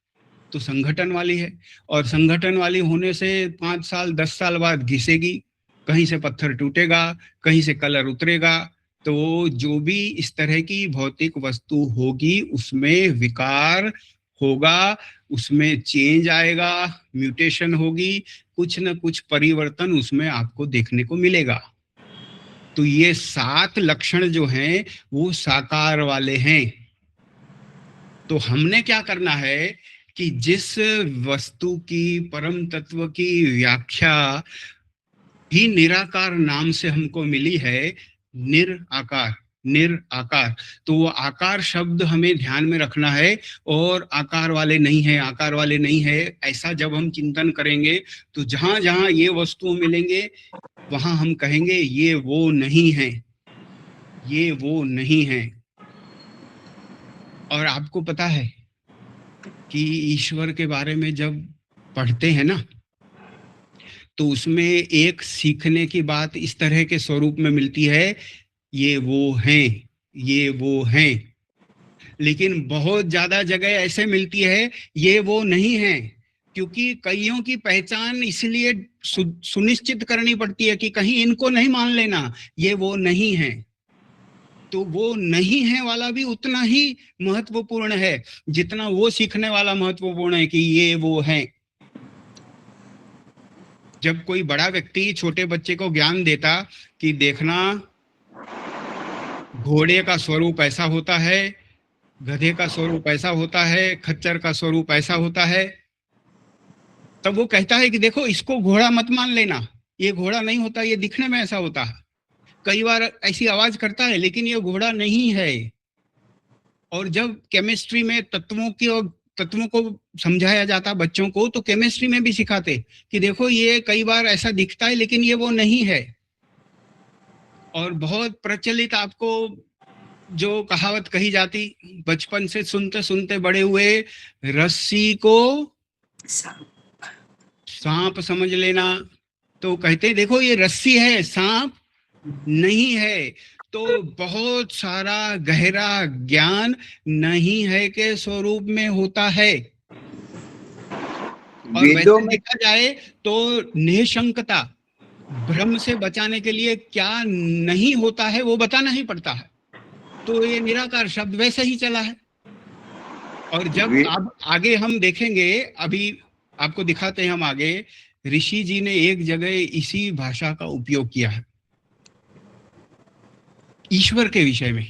तो संगठन वाली है। और संगठन वाली होने से 5 साल 10 साल बाद घिसेगी, कहीं से पत्थर टूटेगा, कहीं से कलर उतरेगा। तो जो भी इस तरह की भौतिक वस्तु होगी, उसमें विकार होगा, उसमें चेंज आएगा, म्यूटेशन होगी, कुछ न कुछ परिवर्तन उसमें आपको देखने को मिलेगा। तो ये 7 लक्षण जो हैं वो साकार वाले हैं। तो हमने क्या करना है कि जिस वस्तु की, परम तत्व की व्याख्या ही निराकार नाम से हमको मिली है, निराकार, निराकार, तो वो आकार शब्द हमें ध्यान में रखना है। और आकार वाले नहीं है, आकार वाले नहीं है, ऐसा जब हम चिंतन करेंगे तो जहां जहां ये वस्तु मिलेंगे वहां हम कहेंगे ये वो नहीं है, ये वो नहीं है। और आपको पता है कि ईश्वर के बारे में जब पढ़ते हैं ना, तो उसमें एक सीखने की बात इस तरह के स्वरूप में मिलती है, ये वो हैं, ये वो हैं। लेकिन बहुत ज्यादा जगह ऐसे मिलती है ये वो नहीं है, क्योंकि कईयों की पहचान इसलिए सुनिश्चित करनी पड़ती है कि कहीं इनको नहीं मान लेना ये वो नहीं है। तो वो नहीं है वाला भी उतना ही महत्वपूर्ण है जितना वो सीखने वाला महत्वपूर्ण है कि ये वो है। जब कोई बड़ा व्यक्ति छोटे बच्चे को ज्ञान देता कि देखना, घोड़े का स्वरूप ऐसा होता है, गधे का स्वरूप ऐसा होता है, खच्चर का स्वरूप ऐसा होता है, तब वो कहता है कि देखो इसको घोड़ा मत मान लेना, ये घोड़ा नहीं होता, ये दिखने में ऐसा होता है। कई बार ऐसी आवाज करता है लेकिन ये घोड़ा नहीं है। और जब केमिस्ट्री में तत्वों को समझाया जाता बच्चों को, तो केमिस्ट्री में भी सिखाते कि देखो ये कई बार ऐसा दिखता है लेकिन ये वो नहीं है। और बहुत प्रचलित आपको जो कहावत कही जाती, बचपन से सुनते सुनते बड़े हुए, रस्सी को सांप समझ लेना। तो कहते हैं देखो ये रस्सी है, सांप नहीं है। तो बहुत सारा गहरा ज्ञान नहीं है के स्वरूप में होता है। और वेदों वैसे में देखा जाए तो निशंकता, भ्रम से बचाने के लिए क्या नहीं होता है वो बताना ही पड़ता है। तो ये निराकार शब्द वैसे ही चला है। और जब वे, आप आगे हम देखेंगे, अभी आपको दिखाते हैं हम आगे, ऋषि जी ने एक जगह इसी भाषा का उपयोग किया है ईश्वर के विषय में।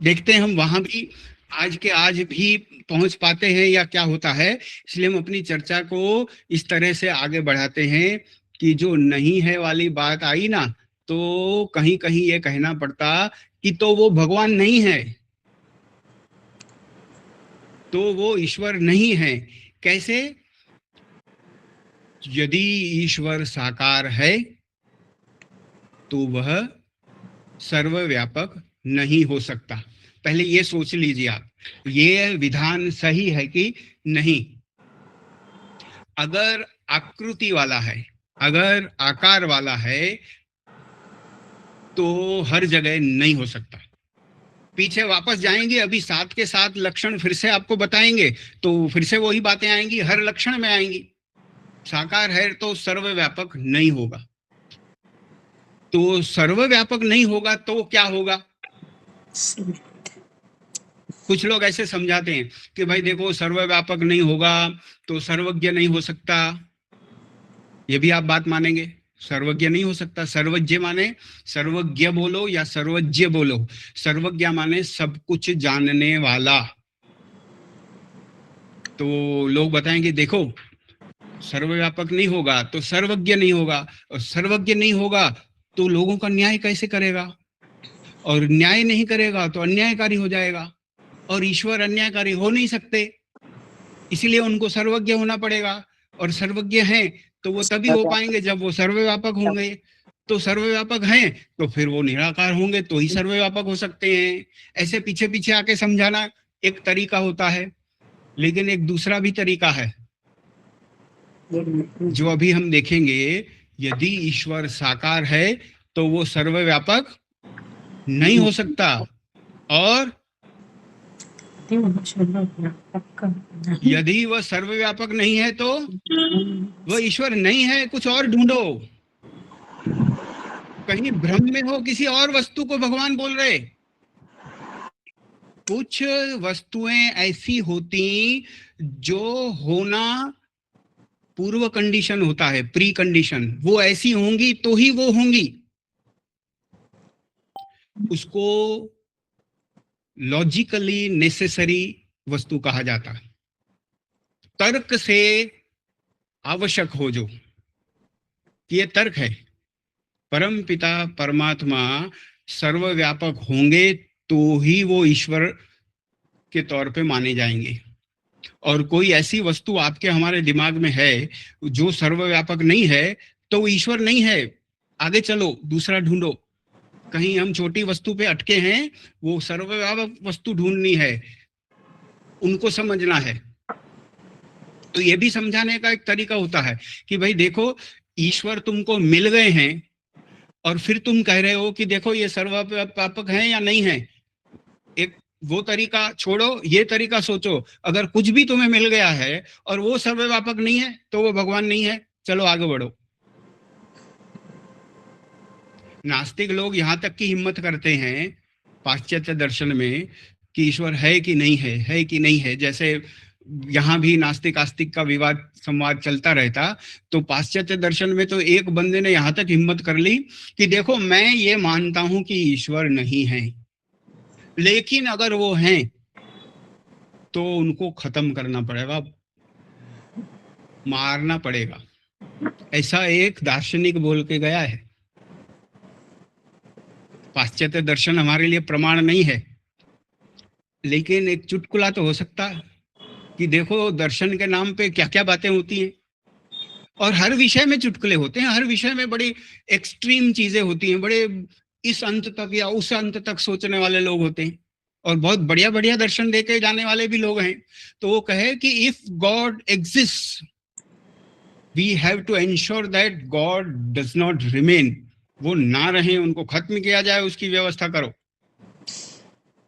देखते हैं हम वहां भी आज के आज भी पहुंच पाते हैं या क्या होता है। इसलिए हम अपनी चर्चा को इस तरह से आगे बढ़ाते हैं कि जो नहीं है वाली बात आई ना, तो कहीं कहीं ये कहना पड़ता कि तो वो भगवान नहीं है, तो वो ईश्वर नहीं है। कैसे? यदि ईश्वर साकार है तो वह सर्वव्यापक नहीं हो सकता। पहले ये सोच लीजिए आप, ये विधान सही है कि नहीं। अगर आकृति वाला है, अगर आकार वाला है, तो हर जगह नहीं हो सकता। पीछे वापस जाएंगे, अभी साथ के साथ लक्षण फिर से आपको बताएंगे, तो फिर से वही बातें आएंगी, हर लक्षण में आएंगी। साकार है तो सर्वव्यापक नहीं होगा। तो सर्वव्यापक नहीं होगा तो क्या होगा? कुछ लोग ऐसे समझाते हैं कि भाई देखो सर्वव्यापक नहीं होगा तो सर्वज्ञ नहीं हो सकता। ये भी आप बात मानेंगे? सर्वज्ञ नहीं हो सकता। सर्वज्ञ माने सर्वज्ञ बोलो या सर्वज्ञ बोलो, सर्वज्ञ माने सब कुछ जानने वाला। तो लोग बताएंगे देखो सर्वव्यापक नहीं होगा तो सर्वज्ञ नहीं होगा, और सर्वज्ञ नहीं होगा तो लोगों का न्याय कैसे करेगा, और न्याय नहीं करेगा तो अन्यायकारी हो जाएगा, और ईश्वर अन्यायकारी हो नहीं सकते, इसलिए उनको सर्वज्ञ होना पड़ेगा। और सर्वज्ञ हैं तो वो तभी हो पाएंगे जब वो सर्वव्यापक होंगे। तो सर्वव्यापक हैं तो फिर वो निराकार होंगे तो ही सर्वव्यापक हो सकते हैं। ऐसे पीछे पीछे आके समझाना एक तरीका होता है, लेकिन एक दूसरा भी तरीका है जो अभी हम देखेंगे। यदि ईश्वर साकार है तो वो सर्वव्यापक नहीं हो सकता, और यदि वह सर्वव्यापक नहीं है तो वह ईश्वर नहीं है। कुछ और ढूंढो, कहीं भ्रम में हो, किसी और वस्तु को भगवान बोल रहे। कुछ वस्तुएं ऐसी होती जो होना पूर्व कंडीशन होता है, प्री कंडीशन, वो ऐसी होंगी तो ही वो होंगी। उसको लॉजिकली नेसेसरी वस्तु कहा जाता है। तर्क से आवश्यक हो जो, कि ये तर्क है, परम पिता परमात्मा सर्वव्यापक होंगे तो ही वो ईश्वर के तौर पे माने जाएंगे। और कोई ऐसी वस्तु आपके हमारे दिमाग में है जो सर्वव्यापक नहीं है तो वो ईश्वर नहीं है। आगे चलो, दूसरा ढूंढो। कहीं हम छोटी वस्तु पे अटके हैं, वो सर्वव्यापक वस्तु ढूंढनी है, उनको समझना है। तो ये भी समझाने का एक तरीका होता है कि भाई देखो ईश्वर तुमको मिल गए हैं और फिर तुम कह रहे हो कि देखो ये सर्वव्यापक है या नहीं है। एक वो तरीका छोड़ो, ये तरीका सोचो, अगर कुछ भी तुम्हें मिल गया है और वो सर्वव्यापक नहीं है तो वो भगवान नहीं है। चलो आगे बढ़ो। नास्तिक लोग यहां तक की हिम्मत करते हैं पाश्चात्य दर्शन में कि ईश्वर है कि नहीं है कि नहीं है। जैसे यहाँ भी नास्तिक आस्तिक का विवाद संवाद चलता रहता, तो पाश्चात्य दर्शन में तो एक बंदे ने यहाँ तक हिम्मत कर ली कि देखो मैं ये मानता हूं कि ईश्वर नहीं है, लेकिन अगर वो हैं तो उनको खत्म करना पड़ेगा, मारना पड़ेगा। ऐसा एक दार्शनिक बोल के गया है। पाश्चात्य दर्शन हमारे लिए प्रमाण नहीं है, लेकिन एक चुटकुला तो हो सकता है कि देखो दर्शन के नाम पे क्या क्या बातें होती हैं। और हर विषय में चुटकुले होते हैं, हर विषय में बड़ी एक्सट्रीम चीजें होती हैं, बड़े इस अंत तक या उस अंत तक सोचने वाले लोग होते हैं। और बहुत बढ़िया बढ़िया दर्शन देके जाने वाले भी लोग हैं। तो वो कहे कि if God exist we have to ensure that God does not remain, वो ना रहे, उनको खत्म किया जाए, उसकी व्यवस्था करो।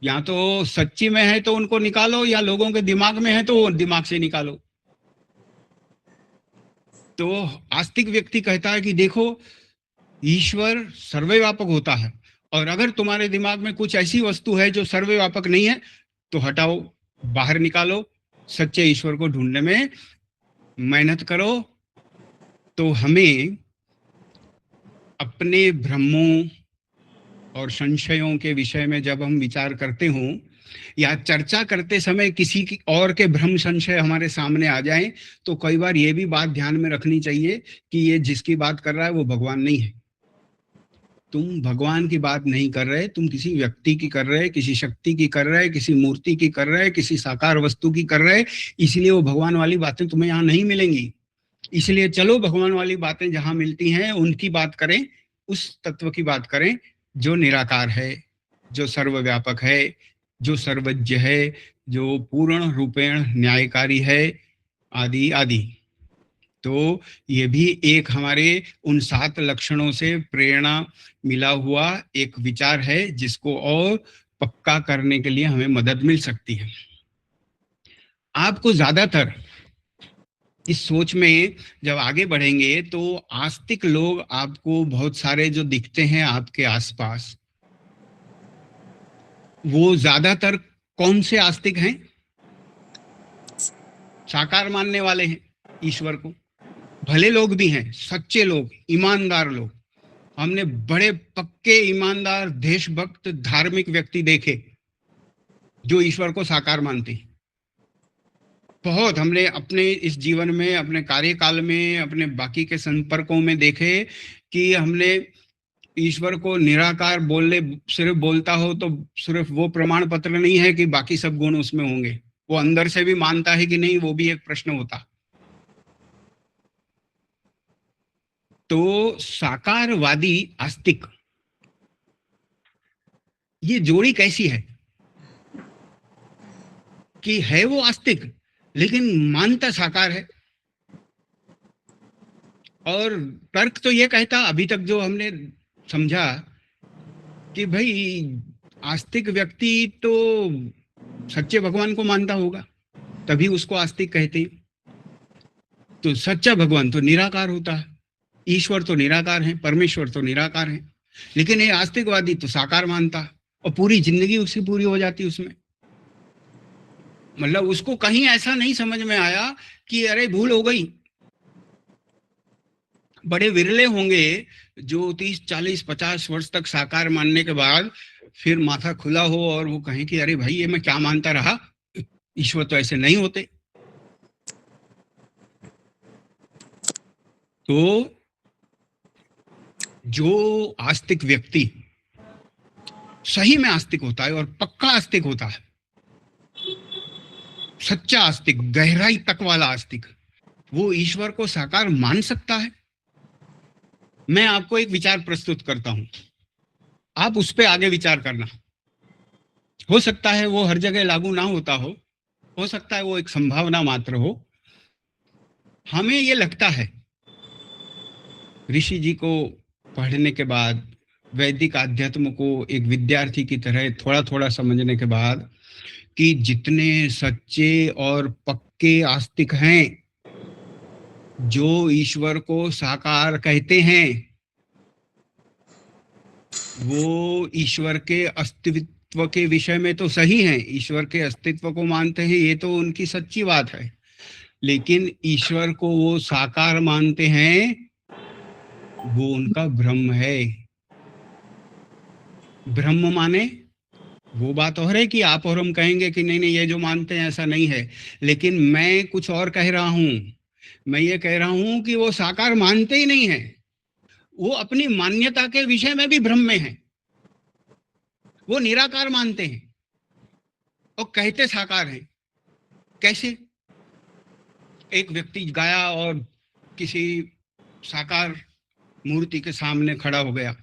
या तो सच्ची में है तो उनको निकालो, या लोगों के दिमाग में है तो वो दिमाग से निकालो। तो आस्तिक व्यक्ति कहता है कि देखो, ईश्वर सर्वव्यापक होता है, और अगर तुम्हारे दिमाग में कुछ ऐसी वस्तु है जो सर्वव्यापक नहीं है तो हटाओ, बाहर निकालो, सच्चे ईश्वर को ढूंढने में मेहनत करो। तो हमें अपने भ्रमों और संशयों के विषय में जब हम विचार करते हों या चर्चा करते समय किसी की और के भ्रम संशय हमारे सामने आ जाएं, तो कई बार ये भी बात ध्यान में रखनी चाहिए कि ये जिसकी बात कर रहा है वो भगवान नहीं है। तुम भगवान की बात नहीं कर रहे, तुम किसी व्यक्ति की कर रहे, किसी शक्ति की कर रहे, किसी मूर्ति की कर रहे, किसी साकार वस्तु की कर रहे, इसलिए वो भगवान वाली बातें तुम्हें यहाँ नहीं मिलेंगी। इसलिए चलो भगवान वाली बातें जहां मिलती हैं उनकी बात करें, उस तत्व की बात करें जो निराकार है, जो सर्वव्यापक है, जो सर्वज्ञ है, जो पूर्ण रूपेण न्यायकारी है, आदि आदि। तो ये भी एक हमारे उन 7 लक्षणों से प्रेरणा मिला हुआ एक विचार है जिसको और पक्का करने के लिए हमें मदद मिल सकती है। आपको ज्यादातर इस सोच में जब आगे बढ़ेंगे तो आस्तिक लोग आपको बहुत सारे जो दिखते हैं आपके आसपास, वो ज्यादातर कौन से आस्तिक हैं? साकार मानने वाले हैं ईश्वर को। भले लोग भी हैं, सच्चे लोग, ईमानदार लोग। हमने बड़े पक्के ईमानदार देशभक्त धार्मिक व्यक्ति देखे जो ईश्वर को साकार मानते हैं। बहुत हमने अपने इस जीवन में, अपने कार्यकाल में, अपने बाकी के संपर्कों में देखे कि हमने ईश्वर को निराकार बोलने, सिर्फ बोलता हो तो सिर्फ वो प्रमाण पत्र नहीं है कि बाकी सब गुण उसमें होंगे, वो अंदर से भी मानता है कि नहीं, वो भी एक प्रश्न होता। तो साकारवादी आस्तिक, ये जोड़ी कैसी है कि है वो आस्तिक लेकिन मानता साकार है। और तर्क तो ये कहता, अभी तक जो हमने समझा, कि भाई आस्तिक व्यक्ति तो सच्चे भगवान को मानता होगा, तभी उसको आस्तिक कहते हैं। तो सच्चा भगवान तो निराकार होता है, ईश्वर तो निराकार है, परमेश्वर तो निराकार है, लेकिन ये आस्तिकवादी तो साकार मानता है और पूरी जिंदगी उसकी पूरी हो जाती उसमें। मतलब उसको कहीं ऐसा नहीं समझ में आया कि अरे भूल हो गई। बड़े विरले होंगे जो 30, 40, 50 वर्ष तक साकार मानने के बाद फिर माथा खुला हो और वो कहें कि अरे भाई ये मैं क्या मानता रहा, ईश्वर तो ऐसे नहीं होते। तो जो आस्तिक व्यक्ति सही में आस्तिक होता है और पक्का आस्तिक होता है, सच्चा आस्तिक, गहराई तक वाला आस्तिक, वो ईश्वर को साकार मान सकता है। मैं आपको एक विचार प्रस्तुत करता हूं, आप उस पर आगे विचार करना। हो सकता है वो हर जगह लागू ना होता हो सकता है वो एक संभावना मात्र हो। हमें ये लगता है ऋषि जी को पढ़ने के बाद, वैदिक आध्यात्म को एक विद्यार्थी की तरह थोड़ा थोड़ा समझने के बाद, कि जितने सच्चे और पक्के आस्तिक हैं जो ईश्वर को साकार कहते हैं, वो ईश्वर के अस्तित्व के विषय में तो सही हैं, ईश्वर के अस्तित्व को मानते हैं, ये तो उनकी सच्ची बात है। लेकिन ईश्वर को वो साकार मानते हैं, वो उनका भ्रम है। ब्रह्म माने वो बात और है कि आप और हम कहेंगे कि नहीं नहीं ये जो मानते हैं ऐसा नहीं है, लेकिन मैं कुछ और कह रहा हूं। मैं ये कह रहा हूं कि वो साकार मानते ही नहीं है, वो अपनी मान्यता के विषय में भी भ्रम में है। वो निराकार मानते हैं और कहते साकार हैं। कैसे? एक व्यक्ति गया और किसी साकार मूर्ति के सामने खड़ा हो गया,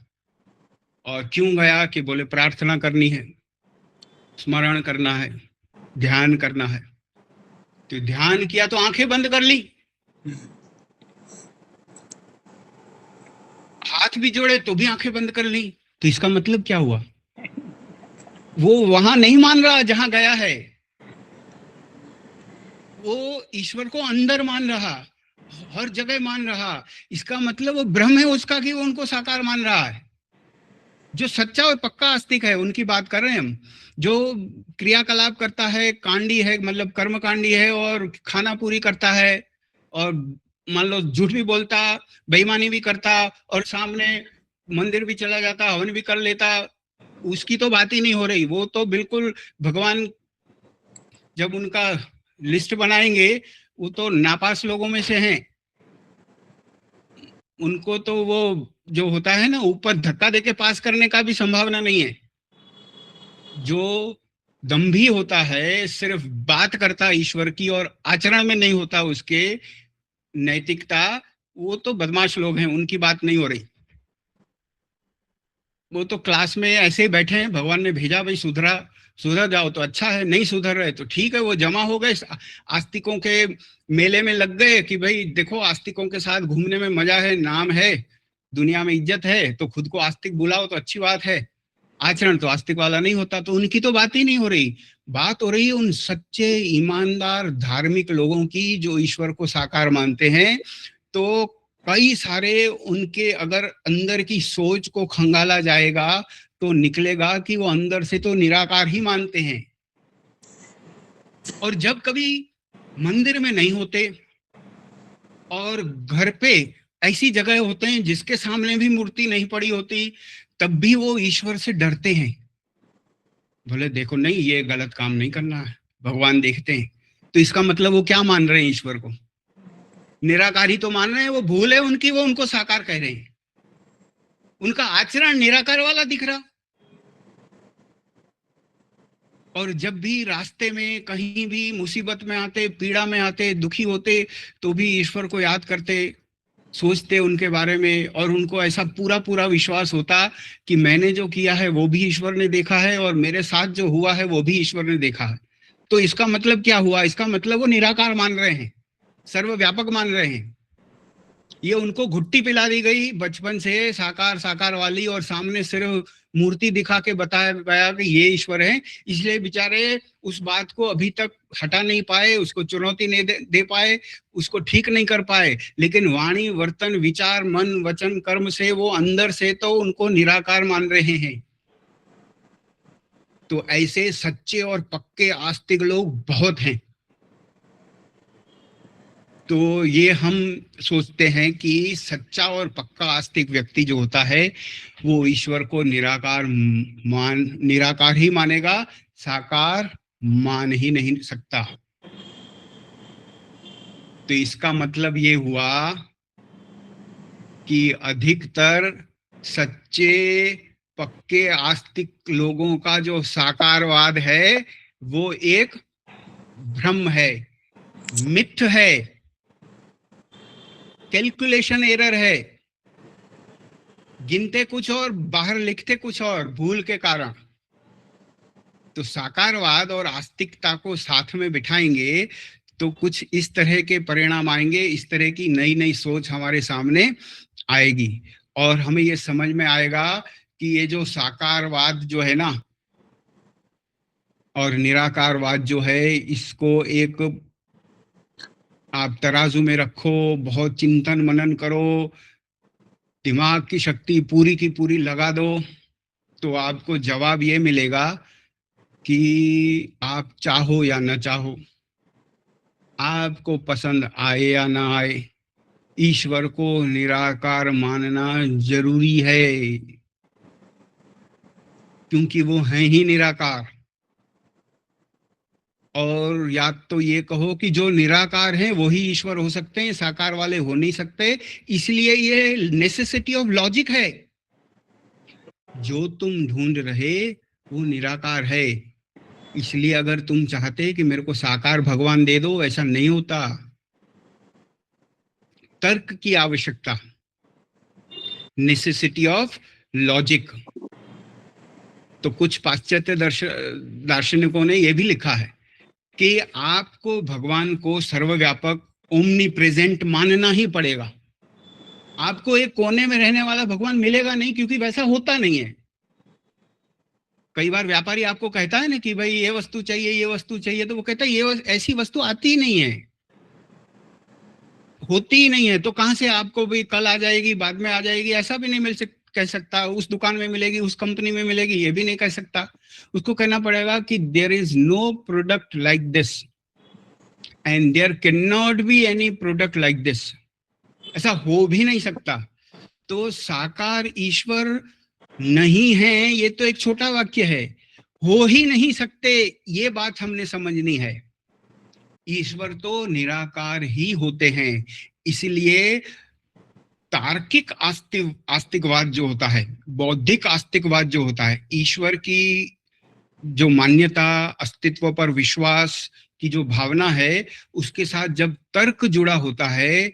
और क्यों गया कि बोले प्रार्थना करनी है। स्मरण करना है, ध्यान करना है। तो ध्यान किया तो आंखें बंद कर ली, हाथ भी जोड़े तो भी आंखें बंद कर ली। तो इसका मतलब क्या हुआ? वो वहां नहीं मान रहा जहां गया है, वो ईश्वर को अंदर मान रहा, हर जगह मान रहा। इसका मतलब वो ब्रह्म है उसका कि वो उनको साकार मान रहा है। जो सच्चा और पक्का आस्तिक है उनकी बात कर रहे हैं हम। जो क्रियाकलाप करता है, कांडी है, मतलब कर्म कांडी है, और खाना पूरी करता है, और मान लो झूठ भी बोलता, बेईमानी भी करता, और सामने मंदिर भी चला जाता, हवन भी कर लेता, उसकी तो बात ही नहीं हो रही। वो तो बिल्कुल भगवान जब उनका लिस्ट बनाएंगे, वो तो नापास लोगों में से हैं। उनको तो वो जो होता है ना, ऊपर धक्का देके पास करने का भी संभावना नहीं है। जो दंभी होता है, सिर्फ बात करता ईश्वर की और आचरण में नहीं होता उसके नैतिकता, वो तो बदमाश लोग हैं, उनकी बात नहीं हो रही। वो तो क्लास में ऐसे ही बैठे हैं, भगवान ने भेजा भाई सुधरा, सुधर जाओ तो अच्छा है, नहीं सुधर रहे तो ठीक है। वो जमा हो गए, आस्तिकों के मेले में लग गए कि भाई देखो आस्तिकों के साथ घूमने में मजा है, नाम है, दुनिया में इज्जत है, तो खुद को आस्तिक बुलाओ तो अच्छी बात है, आचरण तो आस्तिक वाला नहीं होता। तो उनकी तो बात ही नहीं हो रही। बात हो रही है उन सच्चे ईमानदार धार्मिक लोगों की जो ईश्वर को साकार मानते हैं। तो कई सारे उनके अगर अंदर की सोच को खंगाला जाएगा तो निकलेगा कि वो अंदर से तो निराकार ही मानते हैं। और जब कभी मंदिर में नहीं होते और घर पे ऐसी जगह होते हैं जिसके सामने भी मूर्ति नहीं पड़ी होती, तब भी वो ईश्वर से डरते हैं। बोले देखो नहीं, ये गलत काम नहीं करना है, भगवान देखते हैं। तो इसका मतलब वो क्या मान रहे हैं? ईश्वर को निराकारी तो मान रहे हैं। वो भूल है उनकी, वो उनको साकार कह रहे हैं। उनका आचरण निराकार वाला दिख रहा। और जब भी रास्ते में कहीं भी मुसीबत में आते, पीड़ा में आते, दुखी होते, तो भी ईश्वर को याद करते, सोचते उनके बारे में, और उनको ऐसा पूरा पूरा विश्वास होता कि मैंने जो किया है वो भी ईश्वर ने देखा है, और मेरे साथ जो हुआ है वो भी ईश्वर ने देखा है। तो इसका मतलब क्या हुआ? इसका मतलब वो निराकार मान रहे हैं, सर्वव्यापक मान रहे हैं। ये उनको घुट्टी पिला दी गई बचपन से, साकार साकार वाली, और सामने सिर्फ मूर्ति दिखा के बताया गया कि ये ईश्वर है। इसलिए बेचारे उस बात को अभी तक हटा नहीं पाए, उसको चुनौती नहीं दे पाए, उसको ठीक नहीं कर पाए। लेकिन वाणी, वर्तन, विचार, मन, वचन, कर्म से वो अंदर से तो उनको निराकार मान रहे हैं। तो ऐसे सच्चे और पक्के आस्तिक लोग बहुत हैं। तो ये हम सोचते हैं कि सच्चा और पक्का आस्तिक व्यक्ति जो होता है वो ईश्वर को निराकार ही मानेगा, साकार मान ही नहीं सकता। तो इसका मतलब ये हुआ कि अधिकतर सच्चे पक्के आस्तिक लोगों का जो साकारवाद है वो एक भ्रम है, मिथ है, कैलकुलेशन एरर है। गिनते कुछ और बाहर लिखते कुछ और, भूल के कारण। तो साकारवाद और आस्तिकता को साथ में बिठाएंगे तो कुछ इस तरह के परिणाम आएंगे, इस तरह की नई नई सोच हमारे सामने आएगी। और हमें ये समझ में आएगा कि ये जो साकारवाद जो है ना, और निराकारवाद जो है, इसको एक आप तराजू में रखो, बहुत चिंतन मनन करो, दिमाग की शक्ति पूरी की पूरी लगा दो, तो आपको जवाब ये मिलेगा कि आप चाहो या न चाहो, आपको पसंद आए या ना आए, ईश्वर को निराकार मानना जरूरी है, क्योंकि वो हैं ही निराकार। और या तो ये कहो कि जो निराकार हैं वो ही ईश्वर हो सकते हैं, साकार वाले हो नहीं सकते। इसलिए ये नेसेसिटी ऑफ लॉजिक है। जो तुम ढूंढ रहे वो निराकार है। इसलिए अगर तुम चाहते कि मेरे को साकार भगवान दे दो, ऐसा नहीं होता। तर्क की आवश्यकता, नेसेसिटी ऑफ लॉजिक। तो कुछ पाश्चात्य दार्शनिकों ने यह भी लिखा है कि आपको भगवान को सर्वव्यापक ओमनी प्रेजेंट मानना ही पड़ेगा। आपको एक कोने में रहने वाला भगवान मिलेगा नहीं, क्योंकि वैसा होता नहीं है। कई बार व्यापारी आपको कहता है ना कि भाई ये वस्तु चाहिए, ये वस्तु चाहिए, तो वो कहता है ये ऐसी वस्तु आती ही नहीं है, होती ही नहीं है। तो कहां से आपको भी कल आ जाएगी, बाद में आ जाएगी, ऐसा भी नहीं कह सकता। उस दुकान में मिलेगी, उस कंपनी में मिलेगी, ये भी नहीं कह सकता। उसको कहना पड़ेगा कि there is no product like this and there can not be any product like this. ऐसा हो भी नहीं सकता। तो साकार ईश्वर नहीं है, ये तो एक छोटा वाक्य है। हो ही नहीं सकते, ये बात हमने समझनी है। ईश्वर तो निराकार ही होते हैं। इसलिए तार्किक आस्तिकवाद जो होता है, बौद्धिक आस्तिकवाद जो होता है, ईश्वर की जो मान्यता, अस्तित्व पर विश्वास की जो भावना है, उसके साथ जब तर्क जुड़ा होता है,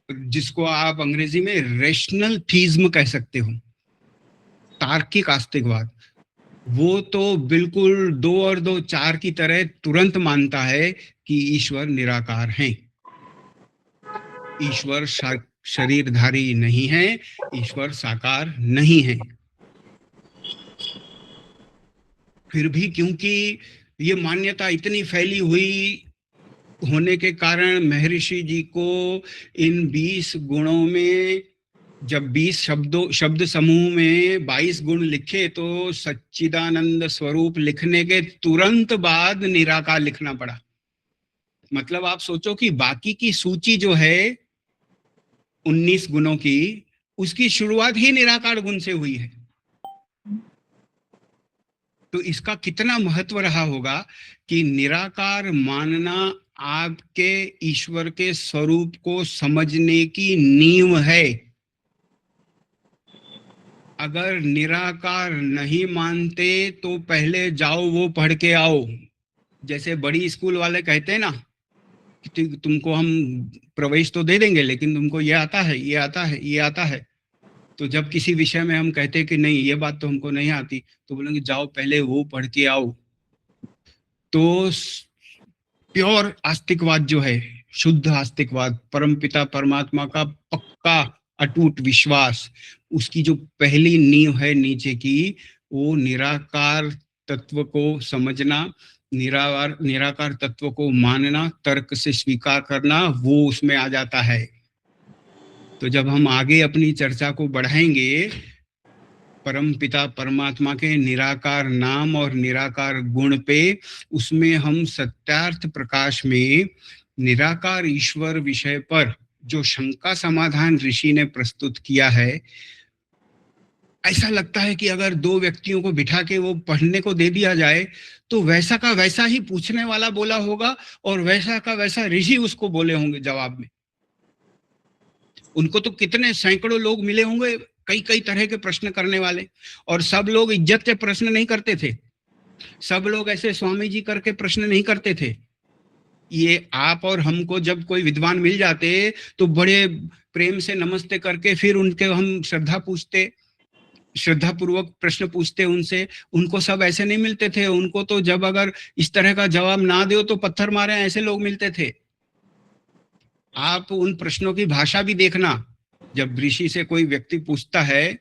जिसको आप अंग्रेजी में रेशनल थीज्म कह सकते हो, तार्किक आस्तिकवाद, वो तो बिल्कुल 2 और 2 4 की तरह तुरंत मानता है कि ईश्वर निराकार हैं। ईश्वर शरीरधारी नहीं है, ईश्वर साकार नहीं है। फिर भी क्योंकि ये मान्यता इतनी फैली हुई होने के कारण महर्षि जी को इन 20 गुणों में, जब 20 शब्द समूह में 22 गुण लिखे, तो सच्चिदानंद स्वरूप लिखने के तुरंत बाद निराकार लिखना पड़ा। मतलब आप सोचो कि बाकी की सूची जो है 19 गुणों की, उसकी शुरुआत ही निराकार गुण से हुई है। तो इसका कितना महत्व रहा होगा कि निराकार मानना आपके ईश्वर के स्वरूप को समझने की नींव है। अगर निराकार नहीं मानते तो पहले जाओ वो पढ़ के आओ। जैसे बड़ी स्कूल वाले कहते हैं ना कि तुमको हम प्रवेश तो दे देंगे, लेकिन तुमको ये आता है, ये आता है, ये आता है। तो जब किसी विषय में हम कहते हैं कि नहीं ये बात तो हमको नहीं आती, तो बोलेंगे जाओ पहले वो पढ़ के आओ। तो प्योर आस्तिकवाद जो है, शुद्ध आस्तिकवाद, परमपिता परमात्मा का पक्का अटूट विश्वास, उसकी जो पहली नींव है नीचे की, वो निराकार तत्व को समझना, निराकार तत्व को मानना, तर्क से स्वीकार करना, वो उसमें आ जाता है। तो जब हम आगे अपनी चर्चा को बढ़ाएंगे परम पिता परमात्मा के निराकार नाम और निराकार गुण पे, उसमें हम सत्यार्थ प्रकाश में निराकार ईश्वर विषय पर जो शंका समाधान ऋषि ने प्रस्तुत किया है, ऐसा लगता है कि अगर 2 व्यक्तियों को बिठा के वो पढ़ने को दे दिया जाए तो वैसा का वैसा ही पूछने वाला बोला होगा और वैसा का वैसा ऋषि उसको बोले होंगे जवाब में। उनको तो कितने सैकड़ों लोग मिले होंगे कई कई तरह के प्रश्न करने वाले, और सब लोग इज्जत के प्रश्न नहीं करते थे, सब लोग ऐसे स्वामी जी करके प्रश्न नहीं करते थे। ये आप और हमको जब कोई विद्वान मिल जाते तो बड़े प्रेम से नमस्ते करके फिर उनके हम श्रद्धा पूर्वक प्रश्न पूछते उनसे। उनको सब ऐसे नहीं मिलते थे। उनको तो जब अगर इस तरह का जवाब ना दो तो पत्थर मारे, ऐसे लोग मिलते थे। आप उन प्रश्नों की भाषा भी देखना, जब ऋषि से कोई व्यक्ति पूछता है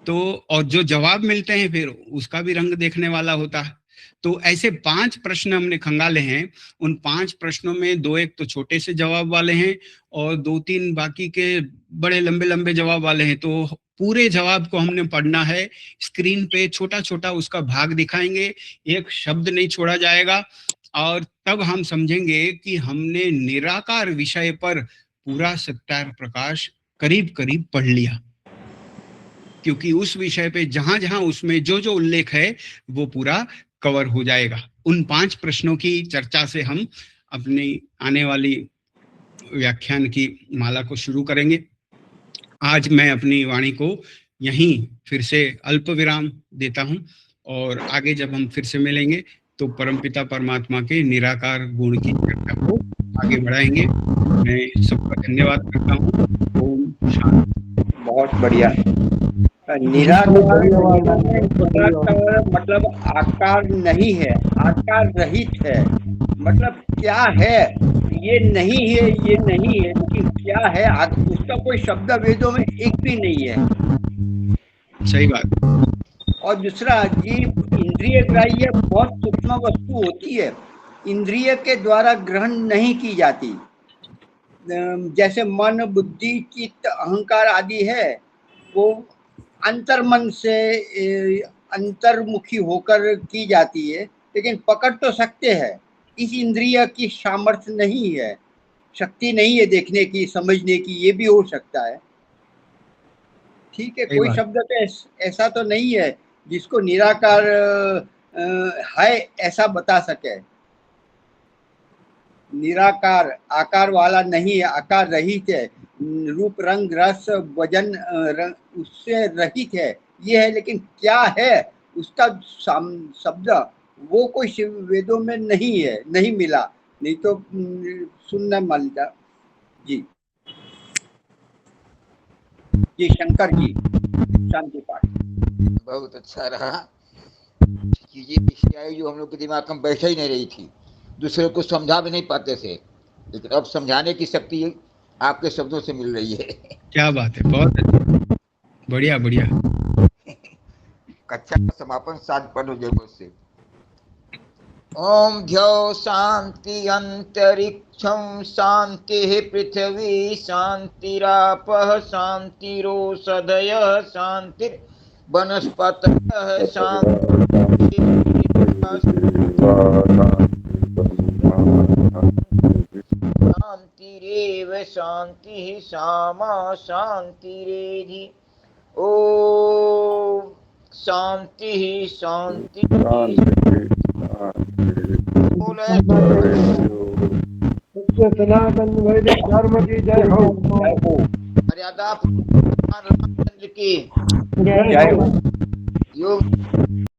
तो, और जो जवाब मिलते हैं फिर उसका भी रंग देखने वाला होता है। तो ऐसे 5 प्रश्न हमने खंगाले हैं। उन 5 प्रश्नों में 2-1 तो छोटे से जवाब वाले हैं और 2-3 बाकी के बड़े लंबे लंबे जवाब वाले हैं। तो पूरे जवाब को हमने पढ़ना है। स्क्रीन पे छोटा छोटा उसका भाग दिखाएंगे, एक शब्द नहीं छोड़ा जाएगा, और तब हम समझेंगे कि हमने निराकार विषय पर पूरा सत्यार्थ प्रकाश करीब करीब पढ़ लिया। क्योंकि उस विषय पे जहां जहां उसमें जो जो उल्लेख है वो पूरा कवर हो जाएगा। उन 5 प्रश्नों की चर्चा से हम अपनी आने वाली व्याख्यान की माला को शुरू करेंगे। आज मैं अपनी वाणी को यहीं फिर से अल्प विराम देता हूं, और आगे जब हम फिर से मिलेंगे तो परमपिता परमात्मा के निराकार गुण की चर्चा को आगे बढ़ाएंगे। मैं सबका धन्यवाद करता हूँ। ओम शांति। बहुत बढ़िया। निराकार मतलब आकार नहीं है, आकार रहित है। मतलब क्या है, ये नहीं है, ये नहीं है, लेकिन क्या है उसका कोई शब्द वेदों में एक भी नहीं है। सही बात। और दूसरा, जीव इंद्रिय ग्राह्य बहुत सूक्ष्म वस्तु होती है, इंद्रिय के द्वारा ग्रहण नहीं की जाती। जैसे मन, बुद्धि, चित्त, अहंकार आदि है, वो अंतर्मन से अंतर्मुखी होकर की जाती है, लेकिन पकड़ तो सकते हैं। इस इंद्रिय की सामर्थ्य नहीं है, शक्ति नहीं है देखने की, समझने की। ये भी हो सकता है। ठीक है, सही कोई बात। शब्द तो ऐसा तो नहीं है जिसको निराकार है ऐसा बता सके। निराकार आकार वाला नहीं है, आकार रहित है, रूप रंग रस वजन उससे रहित है, ये है। लेकिन क्या है उसका शब्द, वो कोई वेदों में नहीं है, नहीं मिला, नहीं तो सुनना मिलता। जी जी, शंकर जी, शांति पाठ। बहुत अच्छा रहा। चीजें ऐसी आई जो हम लोग के दिमाग में बैठ ही नहीं रही थी, दूसरे को समझा भी नहीं पाते थे, लेकिन अब समझाने की शक्ति आपके शब्दों से मिल रही है। क्या बात है, बहुत अच्छा, बढ़िया बढ़िया। कक्षा का समापन 7 पद हो जाए से। ओम ध्यो शांति अंतरिक्षम शांति पृथ्वी शांतिरापः शांतिरोषधयः शांति वनस्पतयः शांति शांतिरेव शांति सामा शांतिरेधि। ओम शांति शांति सत्य सनातन वैदिक धर्म की जय हो। मर्यादा रामचंद्र की जय हो। योग